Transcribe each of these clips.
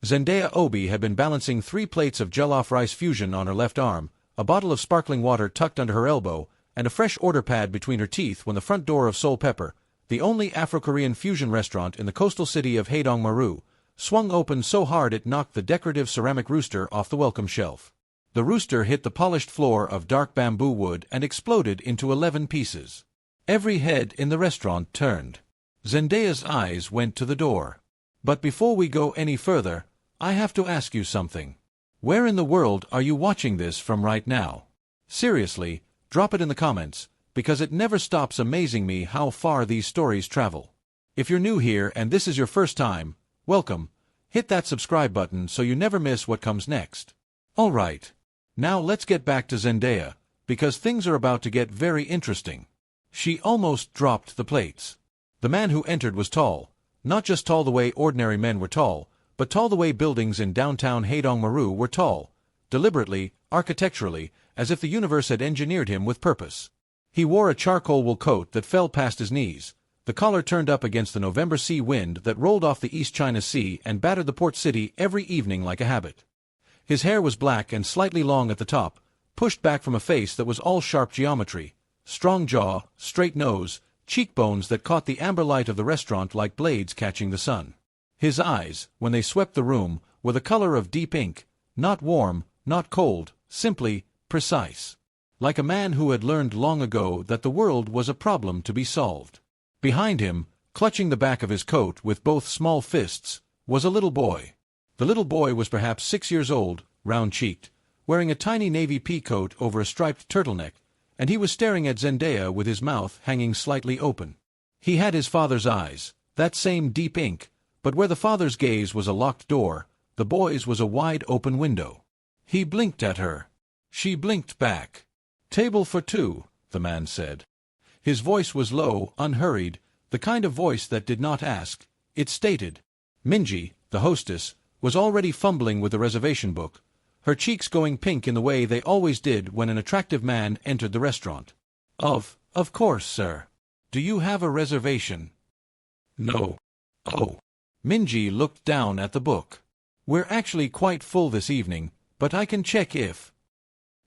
Zendaya Obi had been balancing 3 plates of jollof rice fusion on her left arm, a bottle of sparkling water tucked under her elbow, and a fresh order pad between her teeth when the front door of Soul Pepper, the only Afro-Korean fusion restaurant in the coastal city of Haedong-maru, swung open so hard it knocked the decorative ceramic rooster off the welcome shelf. The rooster hit the polished floor of dark bamboo wood and exploded into 11 pieces. Every head in the restaurant turned. Zendaya's eyes went to the door. But before we go any further, I have to ask you something. Where in the world are you watching this from right now? Seriously, drop it in the comments, because it never stops amazing me how far these stories travel. If you're new here and this is your first time, welcome. Hit that subscribe button so you never miss what comes next. Alright. Now let's get back to Zendaya, because things are about to get very interesting. She almost dropped the plates. The man who entered was tall, not just tall the way ordinary men were tall, but tall the way buildings in downtown Haedong-maru were tall, deliberately, architecturally, as if the universe had engineered him with purpose. He wore a charcoal wool coat that fell past his knees, the collar turned up against the November sea wind that rolled off the East China Sea and battered the port city every evening like a habit. His hair was black and slightly long at the top, pushed back from a face that was all sharp geometry, strong jaw, straight nose, cheekbones that caught the amber light of the restaurant like blades catching the sun. His eyes, when they swept the room, were the color of deep ink, not warm, not cold, simply precise. Like a man who had learned long ago that the world was a problem to be solved. Behind him, clutching the back of his coat with both small fists, was a little boy. The little boy was perhaps 6 years old, round-cheeked, wearing a tiny navy pea coat over a striped turtleneck, and he was staring at Zendaya with his mouth hanging slightly open. He had his father's eyes, that same deep ink, but where the father's gaze was a locked door, the boy's was a wide-open window. He blinked at her. She blinked back. "Table for 2, the man said. His voice was low, unhurried, the kind of voice that did not ask, it stated. Minji, the hostess, was already fumbling with the reservation book, her cheeks going pink in the way they always did when an attractive man entered the restaurant. Of course, sir. Do you have a reservation?" "No." "Oh." Minji looked down at the book. "We're actually quite full this evening, but I can check if."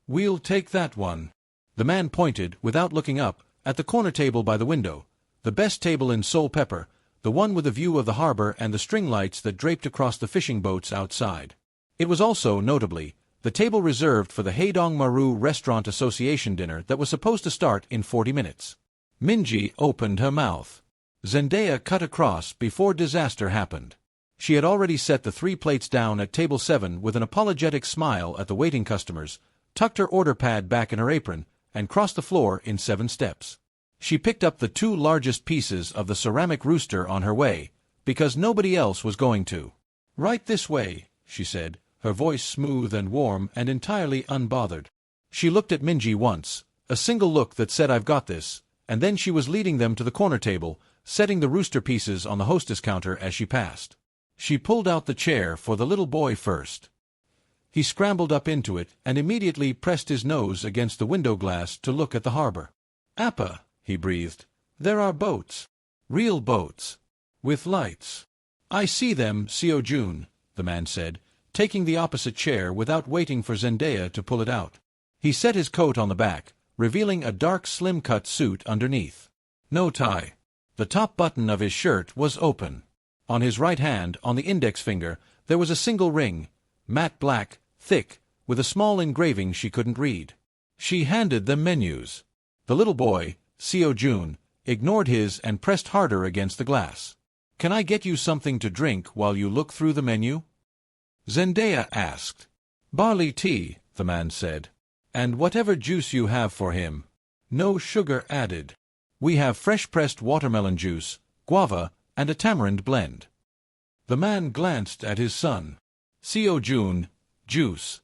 "We'll take that one." The man pointed, without looking up, at the corner table by the window, the best table in Soul Pepper, the one with a view of the harbor and the string lights that draped across the fishing boats outside. It was also, notably, the table reserved for the Haedong-maru Restaurant Association dinner that was supposed to start in 40 minutes. Minji opened her mouth. Zendaya cut across before disaster happened. She had already set the 3 plates down at table 7 with an apologetic smile at the waiting customers, tucked her order pad back in her apron, and crossed the floor in 7 steps. She picked up the 2 largest pieces of the ceramic rooster on her way, because nobody else was going to. "Right this way," she said, her voice smooth and warm and entirely unbothered. She looked at Minji once, a single look that said "I've got this," and then she was leading them to the corner table, setting the rooster pieces on the hostess counter as she passed. She pulled out the chair for the little boy first. He scrambled up into it and immediately pressed his nose against the window glass to look at the harbor. "Appa," he breathed. "There are boats. Real boats. With lights." "I see them, Seo-jun," the man said, taking the opposite chair without waiting for Zendaya to pull it out. He set his coat on the back, revealing a dark slim-cut suit underneath. No tie. The top button of his shirt was open. On his right hand, on the index finger, there was a single ring, matte black, thick, with a small engraving she couldn't read. She handed them menus. The little boy, Seo-jun, ignored his and pressed harder against the glass. "Can I get you something to drink while you look through the menu?" Zendaya asked. "Barley tea," the man said. "And whatever juice you have for him. No sugar added. We have fresh-pressed watermelon juice, guava, and a tamarind blend." The man glanced at his son. "Seo-jun, juice."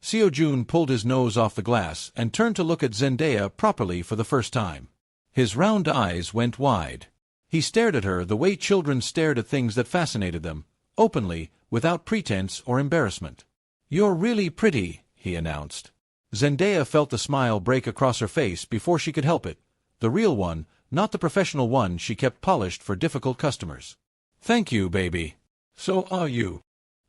Seo-jun pulled his nose off the glass and turned to look at Zendaya properly for the first time. His round eyes went wide. He stared at her the way children stared at things that fascinated them, openly, without pretense or embarrassment. "You're really pretty," he announced. Zendaya felt the smile break across her face before she could help it. The real one, not the professional one she kept polished for difficult customers. "Thank you, baby. So are you."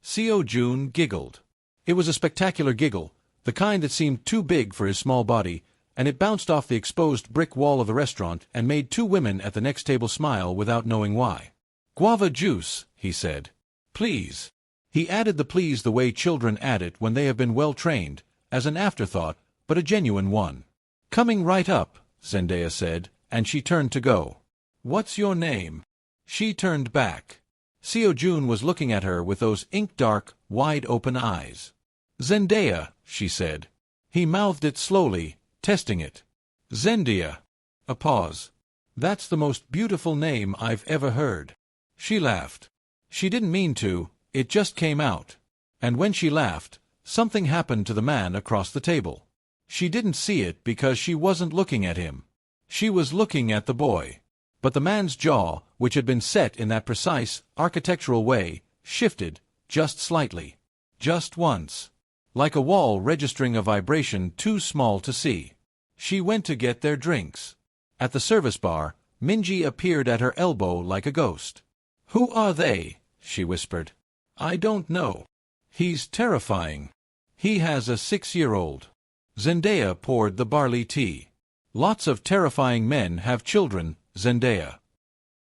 Seo Jun giggled. It was a spectacular giggle, the kind that seemed too big for his small body, and it bounced off the exposed brick wall of the restaurant and made two women at the next table smile without knowing why. "Guava juice," he said. "Please." He added the please the way children add it when they have been well trained, as an afterthought, but a genuine one. "Coming right up," Zendaya said, and she turned to go. "What's your name?" She turned back. Seo Jun was looking at her with those ink-dark, wide-open eyes. "Zendaya," she said. He mouthed it slowly, testing it. "Zendaya." A pause. "That's the most beautiful name I've ever heard." She laughed. She didn't mean to, it just came out. And when she laughed, something happened to the man across the table. She didn't see it because she wasn't looking at him. She was looking at the boy. But the man's jaw, which had been set in that precise, architectural way, shifted, just slightly. Just once. Like a wall registering a vibration too small to see. She went to get their drinks. At the service bar, Minji appeared at her elbow like a ghost. "Who are they?" she whispered. "I don't know. He's terrifying. He has a 6-year-old. Zendaya poured the barley tea. "Lots of terrifying men have children, Zendaya."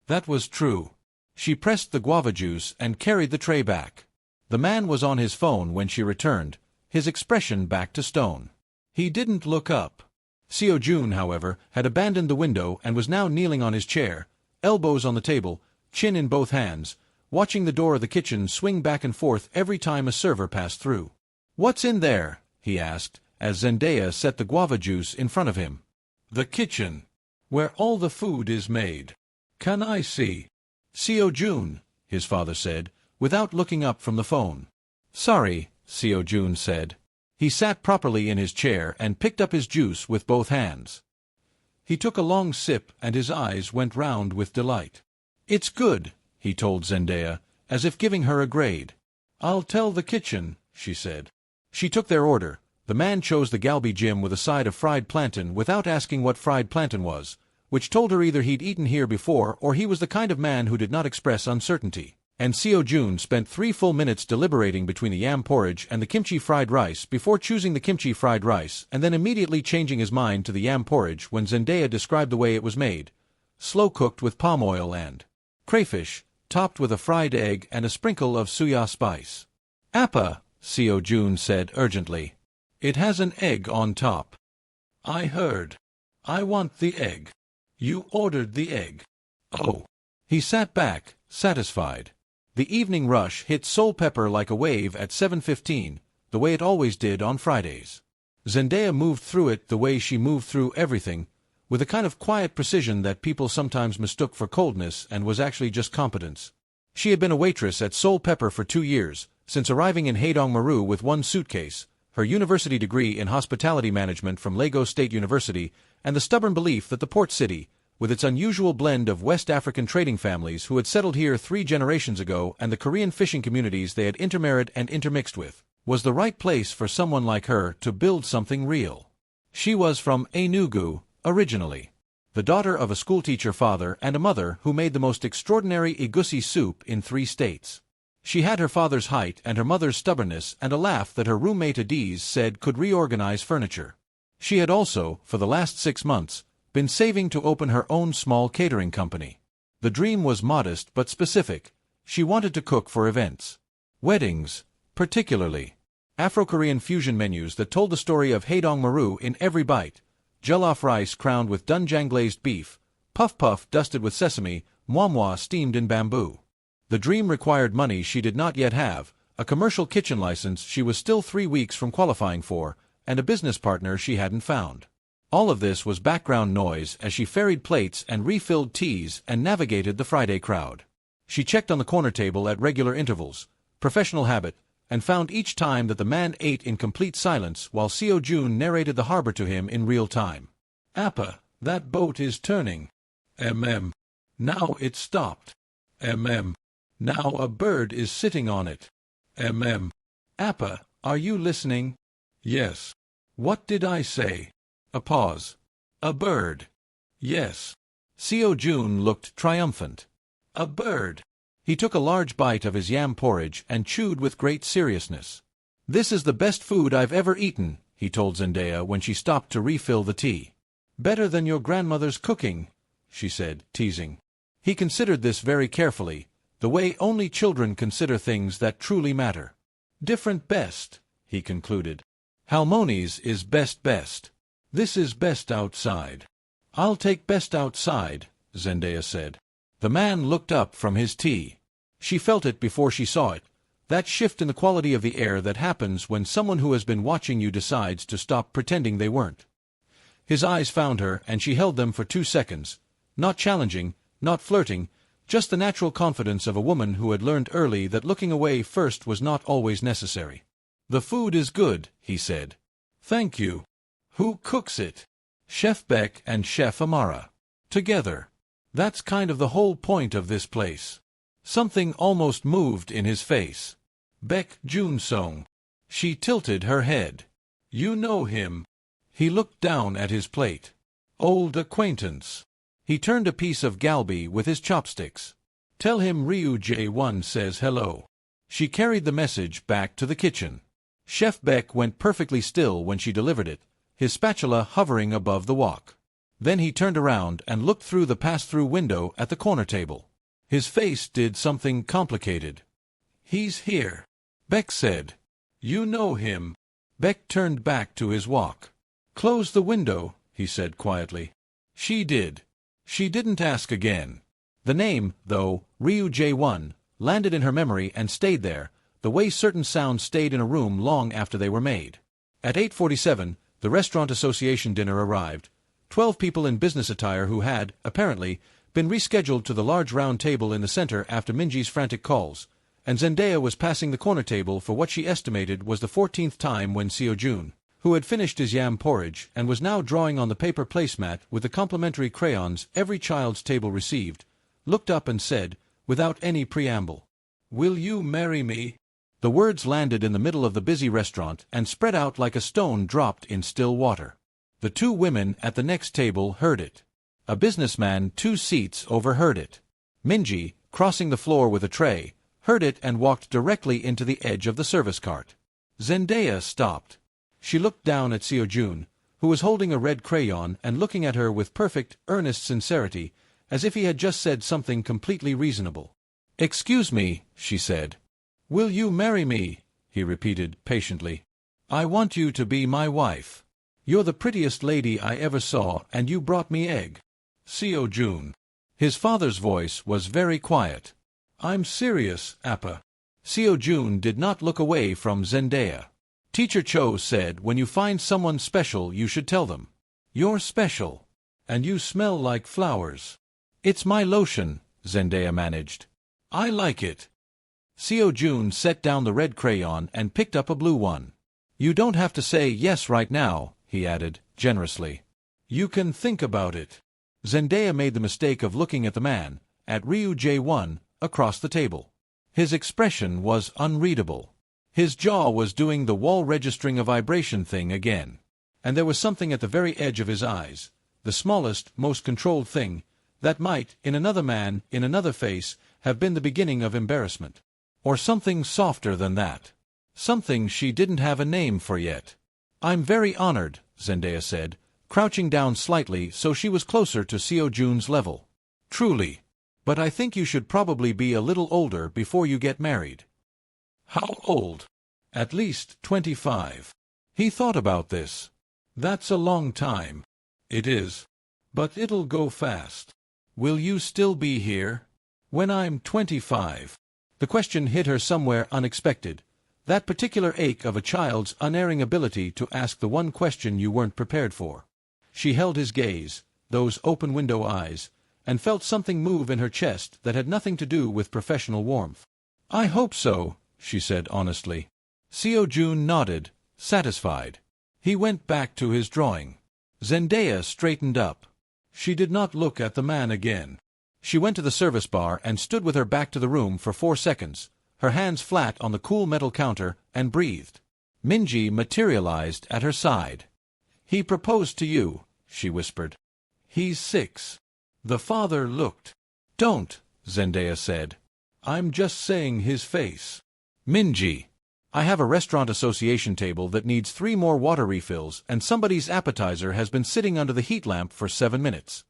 That was true. She pressed the guava juice and carried the tray back. The man was on his phone when she returned, his expression back to stone. He didn't look up. Seo Jun, however, had abandoned the window and was now kneeling on his chair, elbows on the table, chin in both hands, watching the door of the kitchen swing back and forth every time a server passed through. "What's in there?" he asked, as Zendaya set the guava juice in front of him. "The kitchen. Where all the food is made. Can I see?" "Seo Jun," his father said, without looking up from the phone. "Sorry," Seo Jun said. He sat properly in his chair and picked up his juice with both hands. He took a long sip and his eyes went round with delight. "It's good," he told Zendaya, as if giving her a grade. "I'll tell the kitchen," she said. She took their order. The man chose the galbi jim with a side of fried plantain without asking what fried plantain was, which told her either he'd eaten here before or he was the kind of man who did not express uncertainty. And Seo Jun spent 3 full minutes deliberating between the yam porridge and the kimchi fried rice before choosing the kimchi fried rice and then immediately changing his mind to the yam porridge when Zendaya described the way it was made. Slow-cooked with palm oil and crayfish, topped with a fried egg and a sprinkle of suya spice. "Appa," Seo Jun said urgently. "It has an egg on top." "I heard. I want the egg." "You ordered the egg." "Oh." He sat back, satisfied. The evening rush hit Soul Pepper like a wave at 7:15, the way it always did on Fridays. Zendaya moved through it the way she moved through everything, with a kind of quiet precision that people sometimes mistook for coldness and was actually just competence. She had been a waitress at Soul Pepper for 2 years, since arriving in Haedong-maru with 1 suitcase, her university degree in hospitality management from Lagos State University, and the stubborn belief that the port city, with its unusual blend of West African trading families who had settled here 3 generations ago and the Korean fishing communities they had intermarried and intermixed with, was the right place for someone like her to build something real. She was from Enugu, originally. The daughter of a schoolteacher father and a mother who made the most extraordinary egusi soup in 3 states. She had her father's height and her mother's stubbornness and a laugh that her roommate Adiz said could reorganize furniture. She had also, for the last 6 months, been saving to open her own small catering company. The dream was modest but specific. She wanted to cook for events. Weddings, particularly. Afro-Korean fusion menus that told the story of Haedong-maru in every bite. Jollof rice crowned with doenjang-glazed beef, puff-puff dusted with sesame, moi-moi steamed in bamboo. The dream required money she did not yet have, a commercial kitchen license she was still 3 weeks from qualifying for, and a business partner she hadn't found. All of this was background noise as she ferried plates and refilled teas and navigated the Friday crowd. She checked on the corner table at regular intervals, professional habit, and found each time that the man ate in complete silence while Seo Jun narrated the harbor to him in real time. "Appa, that boat is turning. Now it stopped. Now a bird is sitting on it. Appa, are you listening?" "Yes." "What did I say?" A pause. "A bird." "Yes." Seo Jun looked triumphant. "A bird." He took a large bite of his yam porridge and chewed with great seriousness. "This is the best food I've ever eaten," he told Zendaya when she stopped to refill the tea. "Better than your grandmother's cooking," she said, teasing. He considered this very carefully, the way only children consider things that truly matter. "Different best," he concluded. "Halmoni's is best. This is best outside." "I'll take best outside," Zendaya said. The man looked up from his tea. She felt it before she saw it, that shift in the quality of the air that happens when someone who has been watching you decides to stop pretending they weren't. His eyes found her, and she held them for 2 seconds, not challenging, not flirting, just the natural confidence of a woman who had learned early that looking away first was not always necessary. "The food is good," he said. "Thank you. Who cooks it?" "Chef Beck and Chef Amara. Together. That's kind of the whole point of this place." Something almost moved in his face. "Beck Jun-sung." She tilted her head. "You know him." He looked down at his plate. "Old acquaintance." He turned a piece of galbi with his chopsticks. "Tell him Ryu J1 says hello." She carried the message back to the kitchen. Chef Beck went perfectly still when she delivered it, his spatula hovering above the wok. Then he turned around and looked through the pass-through window at the corner table. His face did something complicated. "He's here," Beck said. "You know him." Beck turned back to his wok. "Close the window," he said quietly. She did. She didn't ask again. The name, though, Ryu J1, landed in her memory and stayed there, the way certain sounds stayed in a room long after they were made. At 8:47, the Restaurant Association dinner arrived. 12 people in business attire who had, apparently, been rescheduled to the large round table in the center after Minji's frantic calls, and Zendaya was passing the corner table for what she estimated was the 14th time when Seo-jun, who had finished his yam porridge and was now drawing on the paper placemat with the complimentary crayons every child's table received, looked up and said, without any preamble, "Will you marry me?" The words landed in the middle of the busy restaurant and spread out like a stone dropped in still water. The 2 women at the next table heard it. A businessman 2 seats overheard it. Minji, crossing the floor with a tray, heard it and walked directly into the edge of the service cart. Zendaya stopped. She looked down at Seo-jun, who was holding a red crayon and looking at her with perfect, earnest sincerity, as if he had just said something completely reasonable. "Excuse me," she said. "Will you marry me?" he repeated patiently. "I want you to be my wife. You're the prettiest lady I ever saw, and you brought me egg." Seo-jun. His father's voice was very quiet. "I'm serious, Appa." Seo-jun did not look away from Zendaya. "Teacher Cho said when you find someone special you should tell them. You're special. And you smell like flowers." "It's my lotion," Zendaya managed. "I like it." Seo-jun set down the red crayon and picked up a blue one. "You don't have to say yes right now," he added, generously. "You can think about it." Zendaya made the mistake of looking at the man, at Ryu J1, across the table. His expression was unreadable. His jaw was doing the wall registering a vibration thing again. And there was something at the very edge of his eyes, the smallest, most controlled thing, that might, in another man, in another face, have been the beginning of embarrassment. Or something softer than that. Something she didn't have a name for yet. "I'm very honored," Zendaya said, crouching down slightly so she was closer to Seo-jun's level. "Truly. But I think you should probably be a little older before you get married." "How old?" "At least 25. He thought about this. "That's a long time." "It is. But it'll go fast." "Will you still be here?" "When I'm 25. The question hit her somewhere unexpected, that particular ache of a child's unerring ability to ask the one question you weren't prepared for. She held his gaze, those open window eyes, and felt something move in her chest that had nothing to do with professional warmth. "I hope so," she said honestly. Seo-jun nodded, satisfied. He went back to his drawing. Zendaya straightened up. She did not look at the man again. She went to the service bar and stood with her back to the room for 4 seconds, her hands flat on the cool metal counter, and breathed. Minji materialized at her side. "He proposed to you," she whispered. "He's 6. The father looked. "Don't," Zendaya said. I'm just saying his face. Minji. I have a restaurant association table that needs 3 more water refills and somebody's appetizer has been sitting under the heat lamp for 7 minutes.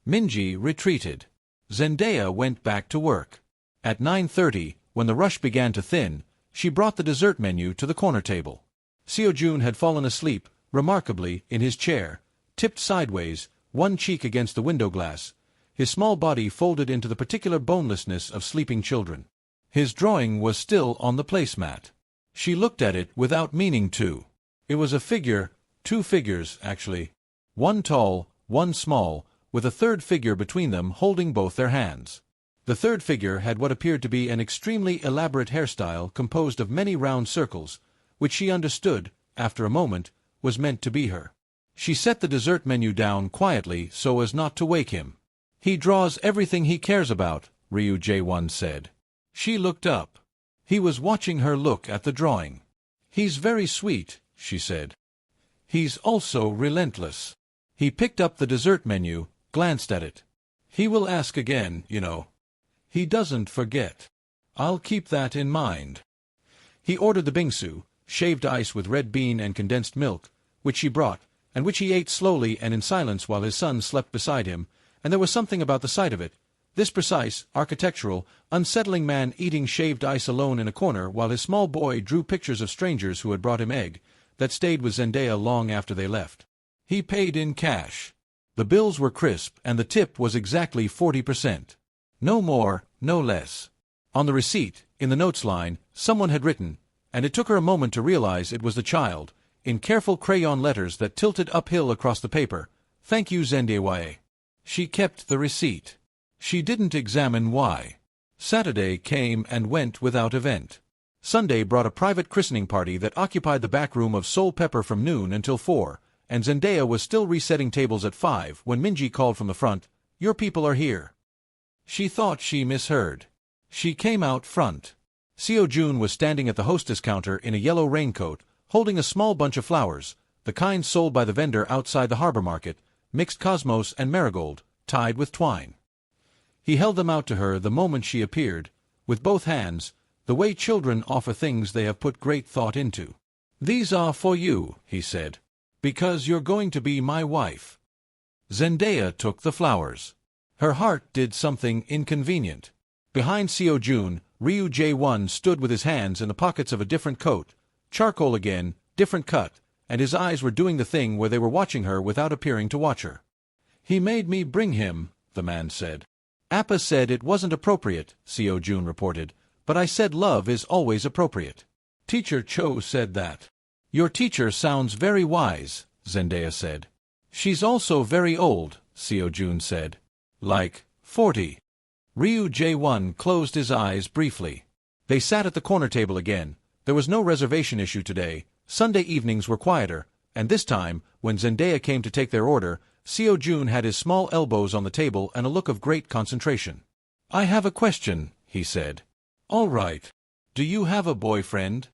Minji retreated. Zendaya went back to work. At 9:30, when the rush began to thin, she brought the dessert menu to the corner table. Seo-jun had fallen asleep, remarkably, in his chair, tipped sideways, one cheek against the window glass, his small body folded into the particular bonelessness of sleeping children. His drawing was still on the placemat. She looked at it without meaning to. It was a figure, 2 figures, actually. One tall, one small, with a third figure between them holding both their hands. The third figure had what appeared to be an extremely elaborate hairstyle composed of many round circles, which she understood, after a moment, was meant to be her. She set the dessert menu down quietly so as not to wake him. "He draws everything he cares about," Ryu Jae-won said. She looked up. He was watching her look at the drawing. "He's very sweet," she said. "He's also relentless." He picked up the dessert menu, glanced at it. "He will ask again, you know. He doesn't forget. I'll keep that in mind." He ordered the bingsu, shaved ice with red bean and condensed milk, which she brought, and which he ate slowly and in silence while his son slept beside him, and there was something about the sight of it, this precise, architectural, unsettling man eating shaved ice alone in a corner while his small boy drew pictures of strangers who had brought him egg, that stayed with Zendaya long after they left. He paid in cash. The bills were crisp and the tip was exactly 40%. No more, no less. On the receipt, in the notes line, someone had written, and it took her a moment to realize it was the child, in careful crayon letters that tilted uphill across the paper, "Thank you, Zendaya." She kept the receipt. She didn't examine why. Saturday came and went without event. Sunday brought a private christening party that occupied the back room of Soul Pepper from noon until 4, and Zendaya was still resetting tables at 5 when Minji called from the front, "Your people are here." She thought she misheard. She came out front. Seo-jun was standing at the hostess counter in a yellow raincoat, holding a small bunch of flowers, the kind sold by the vendor outside the harbor market, mixed cosmos and marigold, tied with twine. He held them out to her the moment she appeared, with both hands, the way children offer things they have put great thought into. "These are for you," he said, "because you're going to be my wife." Zendaya took the flowers. Her heart did something inconvenient. Behind Seo-jun, Ryu Jae-won stood with his hands in the pockets of a different coat, charcoal again, different cut, and his eyes were doing the thing where they were watching her without appearing to watch her. "He made me bring him," the man said. "Appa said it wasn't appropriate," Seo-jun reported, "but I said love is always appropriate." "Teacher Cho said that." "Your teacher sounds very wise," Zendaya said. "She's also very old," Seo-jun said. "Like 40. Ryu Jae-won closed his eyes briefly. They sat at the corner table again. There was no reservation issue today. Sunday evenings were quieter, and this time, when Zendaya came to take their order, Seo-jun had his small elbows on the table and a look of great concentration. "I have a question," he said. "All right. Do you have a boyfriend?"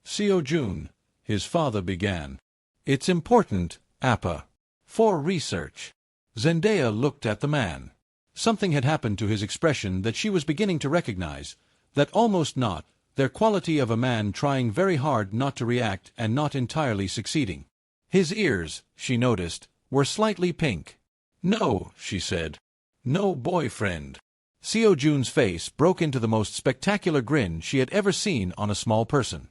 "Seo-jun," his father began. "It's important, Appa. For research." Zendaya looked at the man. Something had happened to his expression that she was beginning to recognize, that almost not, their quality of a man trying very hard not to react and not entirely succeeding. His ears, she noticed, were slightly pink. "No," she said. "No boyfriend." Seo-jun's face broke into the most spectacular grin she had ever seen on a small person.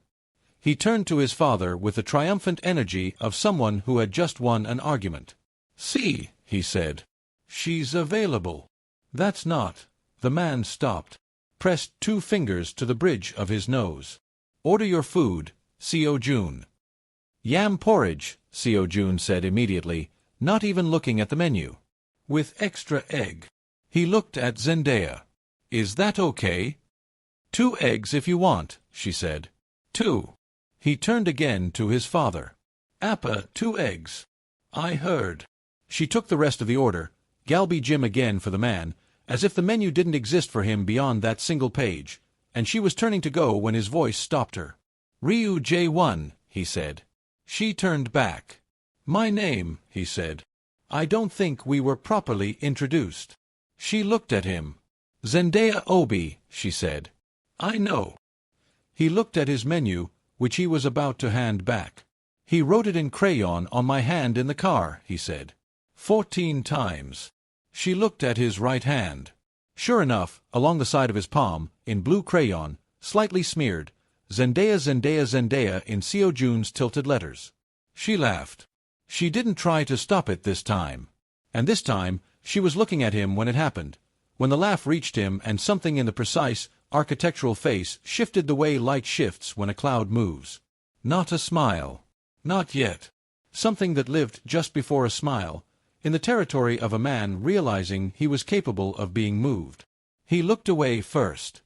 He turned to his father with the triumphant energy of someone who had just won an argument. "See," he said. "She's available." "That's not." The man stopped, pressed 2 fingers to the bridge of his nose. "Order your food, Seo-jun." "Yam porridge," Seo-jun said immediately, not even looking at the menu. "With extra egg." He looked at Zendaya. "Is that okay?" "2 eggs if you want," she said. "2." He turned again to his father. "Appa, 2 eggs." "I heard." She took the rest of the order, Galbi Jim again for the man, as if the menu didn't exist for him beyond that single page, and she was turning to go when his voice stopped her. "Ryu Jae-won," he said. She turned back. "My name," he said. "I don't think we were properly introduced." She looked at him. "Zendaya Obi," she said. I know. He looked at his menu, which he was about to hand back. He wrote it in crayon on my hand in the car, he said. 14 times. She looked at his right hand. Sure enough, along the side of his palm, in blue crayon, slightly smeared, Zendaya Zendaya Zendaya in Seo Jun's tilted letters. She laughed. She didn't try to stop it this time. And this time, she was looking at him when it happened, when the laugh reached him and something in the precise, architectural face shifted the way light shifts when a cloud moves. Not a smile. Not yet. Something that lived just before a smile, in the territory of a man realizing he was capable of being moved. He looked away first.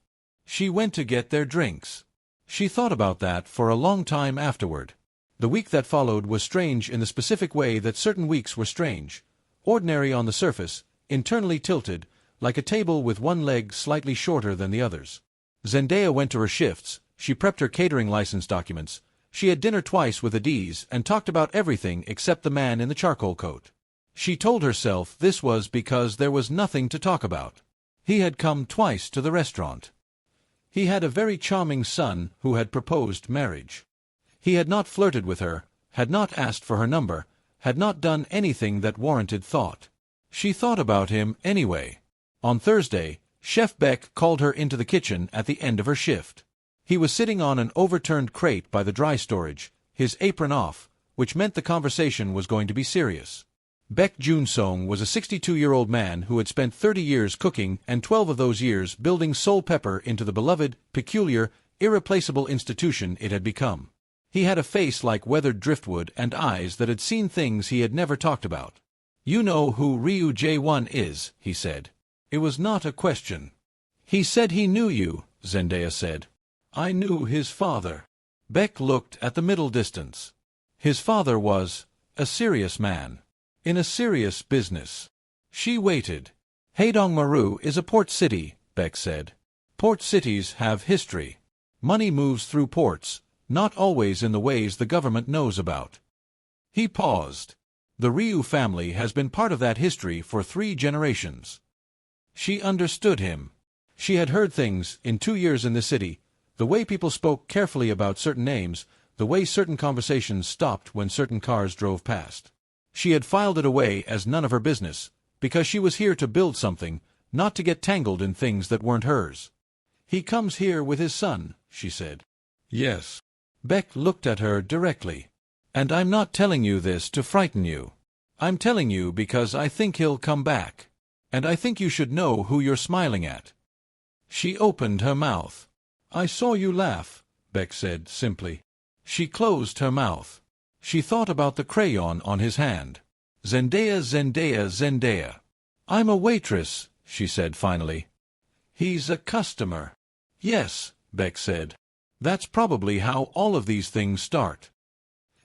She went to get their drinks. She thought about that for a long time afterward. The week that followed was strange in the specific way that certain weeks were strange. Ordinary on the surface, internally tilted, like a table with one leg slightly shorter than the others. Zendaya went to her shifts, she prepped her catering license documents, she had dinner twice with Adiz and talked about everything except the man in the charcoal coat. She told herself this was because there was nothing to talk about. He had come twice to the restaurant. He had a very charming son who had proposed marriage. He had not flirted with her, had not asked for her number, had not done anything that warranted thought. She thought about him anyway. On Thursday, Chef Beck called her into the kitchen at the end of her shift. He was sitting on an overturned crate by the dry storage, his apron off, which meant the conversation was going to be serious. Beck Junsong was a 62-year-old man who had spent 30 years cooking and 12 of those years building Soul Pepper into the beloved, peculiar, irreplaceable institution it had become. He had a face like weathered driftwood and eyes that had seen things he had never talked about. "You know who Ryu Jae-won is," he said. It was not a question. "He said he knew you," Zendaya said. "I knew his father." Beck looked at the middle distance. His father was a serious man. In a serious business. She waited. Haedongmaru is a port city, Beck said. Port cities have history. Money moves through ports, not always in the ways the government knows about. He paused. The Ryu family has been part of that history for 3 generations. She understood him. She had heard things, in 2 years in the city, the way people spoke carefully about certain names, the way certain conversations stopped when certain cars drove past. She had filed it away as none of her business, because she was here to build something, not to get tangled in things that weren't hers. "He comes here with his son," she said. "Yes." Beck looked at her directly. "And I'm not telling you this to frighten you. I'm telling you because I think he'll come back. And I think you should know who you're smiling at." She opened her mouth. "I saw you laugh," Beck said simply. She closed her mouth. She thought about the crayon on his hand. "Zendaya, Zendaya, Zendaya." "I'm a waitress," she said finally. "He's a customer." "Yes," Beck said. "That's probably how all of these things start."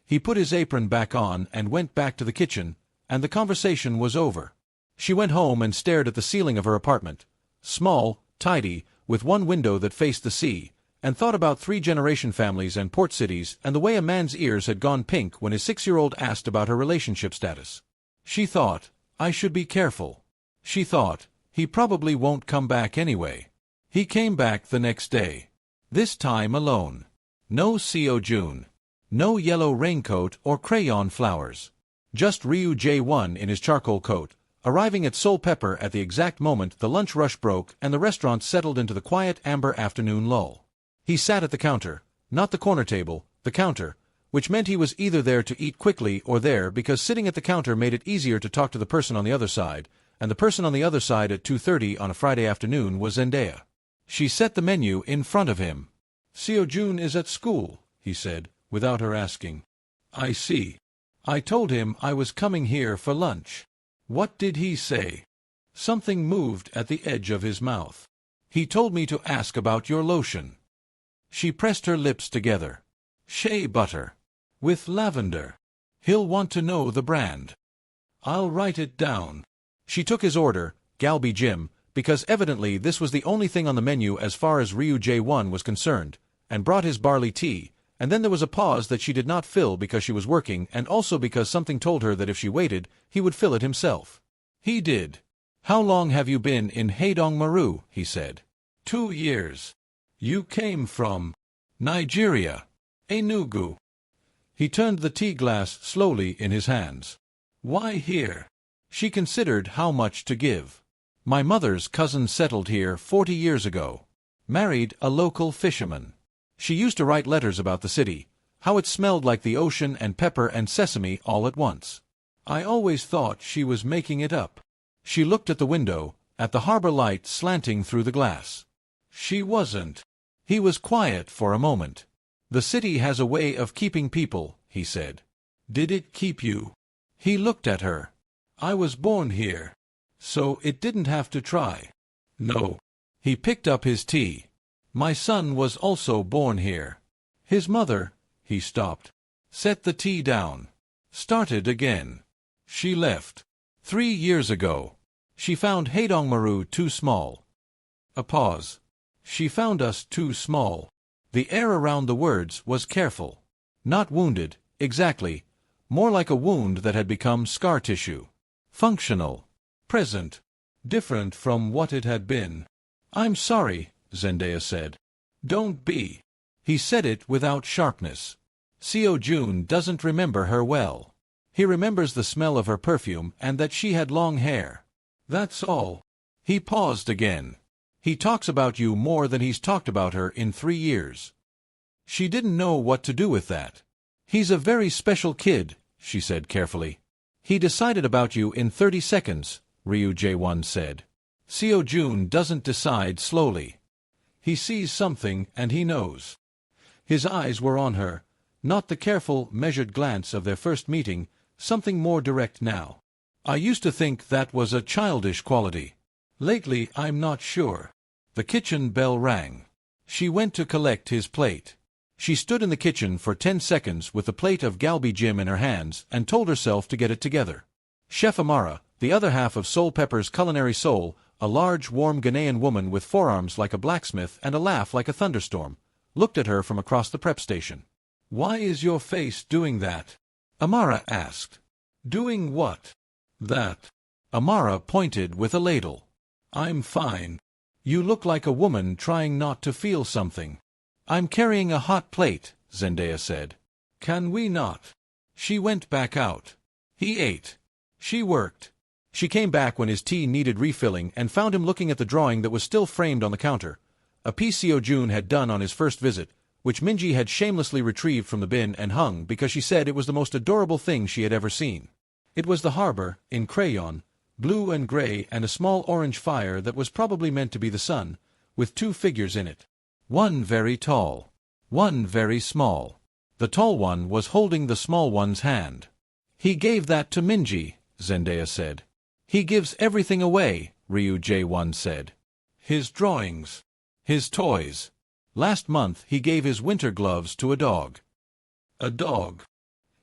He put his apron back on and went back to the kitchen, and the conversation was over. She went home and stared at the ceiling of her apartment, small, tidy, with one window that faced the sea, and thought about 3-generation families and port cities and the way a man's ears had gone pink when his 6-year-old asked about her relationship status. She thought, I should be careful. She thought, he probably won't come back anyway. He came back the next day. This time alone. No Seo Jun. No yellow raincoat or crayon flowers. Just Ryu Jae-won in his charcoal coat, arriving at Soul Pepper at the exact moment the lunch rush broke and the restaurant settled into the quiet amber afternoon lull. He sat at the counter, not the corner table, the counter, which meant he was either there to eat quickly or there because sitting at the counter made it easier to talk to the person on the other side, and the person on the other side at 2:30 on a Friday afternoon was Zendaya. She set the menu in front of him. "Seo Jun is at school," he said, without her asking. "I see. I told him I was coming here for lunch." "What did he say?" Something moved at the edge of his mouth. "He told me to ask about your lotion." She pressed her lips together. "Shea butter. With lavender. He'll want to know the brand." "I'll write it down." She took his order, Galbi Jim, because evidently this was the only thing on the menu as far as Ryu Jae-won was concerned, and brought his barley tea, and then there was a pause that she did not fill because she was working and also because something told her that if she waited, he would fill it himself. He did. "How long have you been in Haedongmaru?" he said. 2 years. You came from Nigeria. Enugu. He turned the tea glass slowly in his hands. Why here? She considered how much to give. My mother's cousin settled here 40 years ago. Married a local fisherman. She used to write letters about the city, how it smelled like the ocean and pepper and sesame all at once. I always thought she was making it up. She looked at the window, at the harbor light slanting through the glass. She wasn't. He was quiet for a moment. The city has a way of keeping people, he said. Did it keep you? He looked at her. I was born here, so it didn't have to try. No. He picked up his tea. My son was also born here. His mother, he stopped, set the tea down, started again. She left. 3 years ago. She found Haedongmaru too small. A pause. She found us too small. The air around the words was careful. Not wounded, exactly. More like a wound that had become scar tissue. Functional. Present. Different from what it had been. I'm sorry, Zendaya said. Don't be. He said it without sharpness. Seo Jun doesn't remember her well. He remembers the smell of her perfume and that she had long hair. That's all. He paused again. He talks about you more than he's talked about her in 3 years. She didn't know what to do with that. He's a very special kid, she said carefully. He decided about you in 30 seconds, Ryu Jae-won said. Seo Jun doesn't decide slowly. He sees something and he knows. His eyes were on her, not the careful, measured glance of their first meeting, something more direct now. I used to think that was a childish quality. Lately, I'm not sure. The kitchen bell rang. She went to collect his plate. She stood in the kitchen for 10 seconds with the plate of galbi jim in her hands and told herself to get it together. Chef Amara, the other half of Soul Pepper's culinary soul, a large, warm Ghanaian woman with forearms like a blacksmith and a laugh like a thunderstorm, looked at her from across the prep station. Why is your face doing that? Amara asked. Doing what? That. Amara pointed with a ladle. I'm fine. You look like a woman trying not to feel something. I'm carrying a hot plate, Zendaya said. Can we not? She went back out. He ate. She worked. She came back when his tea needed refilling and found him looking at the drawing that was still framed on the counter, a piece Seo Jun had done on his first visit, which Minji had shamelessly retrieved from the bin and hung because she said it was the most adorable thing she had ever seen. It was the harbor, in crayon, blue and gray, and a small orange fire that was probably meant to be the sun, with 2 figures in it. One very tall. One very small. The tall one was holding the small one's hand. He gave that to Minji, Zendaya said. He gives everything away, Ryu Jae-won said. His drawings. His toys. Last month he gave his winter gloves to a dog. A dog.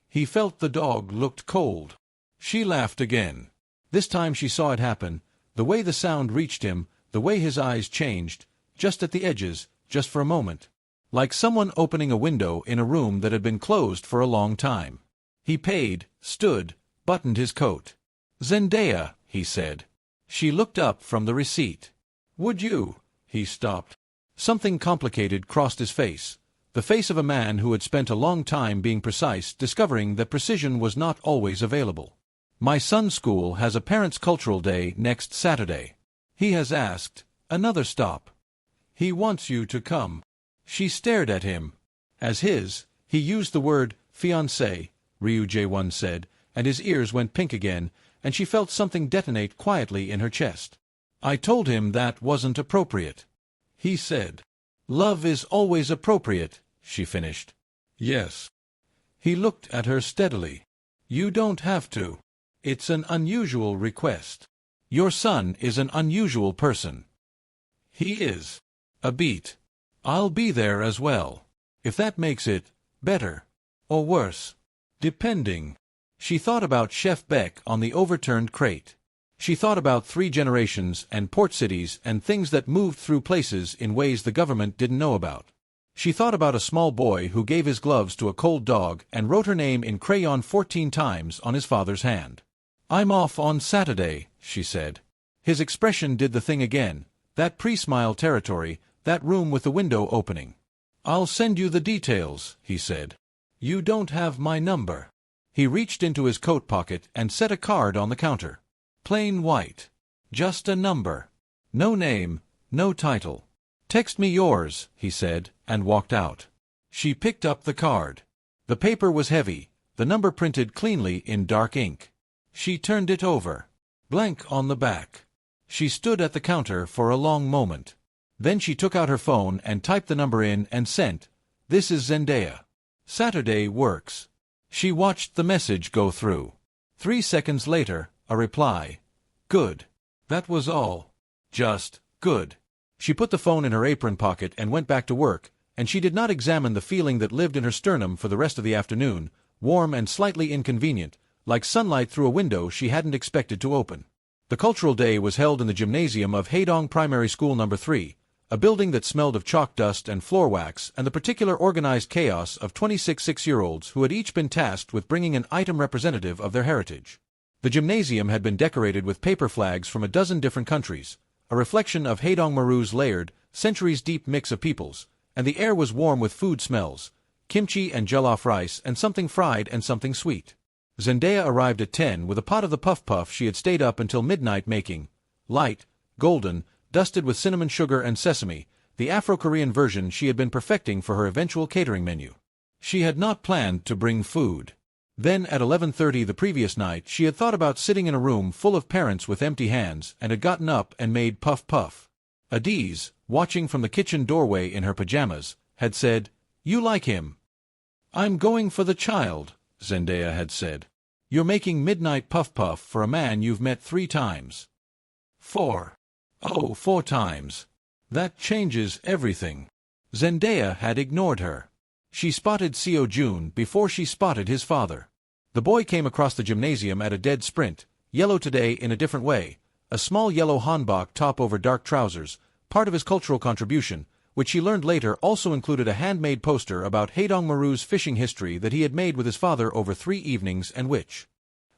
He felt the dog looked cold. She laughed again. This time she saw it happen, the way the sound reached him, the way his eyes changed, just at the edges, just for a moment. Like someone opening a window in a room that had been closed for a long time. He paid, stood, buttoned his coat. Zendaya, he said. She looked up from the receipt. Would you? He stopped. Something complicated crossed his face. The face of a man who had spent a long time being precise, discovering that precision was not always available. My son's school has a parents' cultural day next Saturday. He has asked. Another stop. He wants you to come. She stared at him. As he used the word fiancé, Ryu Jae-won said, and his ears went pink again, and she felt something detonate quietly in her chest. I told him that wasn't appropriate. He said. Love is always appropriate, she finished. Yes. He looked at her steadily. You don't have to. It's an unusual request. Your son is an unusual person. He is. A beat. I'll be there as well. If that makes it better. Or worse. Depending. She thought about Chef Beck on the overturned crate. She thought about 3 generations and port cities and things that moved through places in ways the government didn't know about. She thought about a small boy who gave his gloves to a cold dog and wrote her name in crayon 14 times on his father's hand. I'm off on Saturday, she said. His expression did the thing again, That pre-smile territory, that room with the window opening. "I'll send you the details," he said. "You don't have my number." He reached into his coat pocket and set a card on the counter. Plain white. Just a number. No name, no title. "Text me yours," he said, and walked out. She picked up the card. The paper was heavy, the number printed cleanly in dark ink. She turned it over. Blank on the back. She stood at the counter for a long moment. Then she took out her phone and typed the number in and sent. "This is Zendaya. Saturday works." She watched the message go through. 3 seconds later, a reply. "Good." That was all. Just good. She put the phone in her apron pocket and went back to work, and she did not examine the feeling that lived in her sternum for the rest of the afternoon, warm and slightly inconvenient, like sunlight through a window she hadn't expected to open. The cultural day was held in the gymnasium of Haedong Primary School No. 3, a building that smelled of chalk dust and floor wax and the particular organized chaos of 26 six-year-olds who had each been tasked with bringing an item representative of their heritage. The gymnasium had been decorated with paper flags from a dozen different countries, a reflection of Haedong Maru's layered, centuries-deep mix of peoples, and the air was warm with food smells, kimchi and jollof rice and something fried and something sweet. Zendaya arrived at 10 with a pot of the puff-puff she had stayed up until midnight making. Light, golden, dusted with cinnamon sugar and sesame, the Afro-Korean version she had been perfecting for her eventual catering menu. She had not planned to bring food. Then at 11:30 the previous night she had thought about sitting in a room full of parents with empty hands and had gotten up and made puff-puff. Adiz, watching from the kitchen doorway in her pajamas, had said, "You like him." "I'm going for the child," Zendaya had said. "You're making midnight puff-puff for a man you've met 3 times. 4. Oh, 4 times. That changes everything." Zendaya had ignored her. She spotted Seo Jun before she spotted his father. The boy came across the gymnasium at a dead sprint, yellow today in a different way, a small yellow hanbok top over dark trousers, part of his cultural contribution, which she learned later also included a handmade poster about Haedong Maru's fishing history that he had made with his father over 3 evenings and which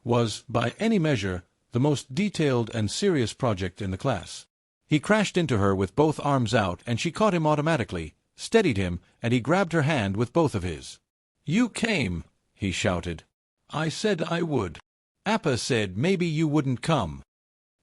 was, by any measure, the most detailed and serious project in the class. He crashed into her with both arms out and she caught him automatically, steadied him, and he grabbed her hand with both of his. "You came," he shouted. "I said I would. Appa said maybe you wouldn't come."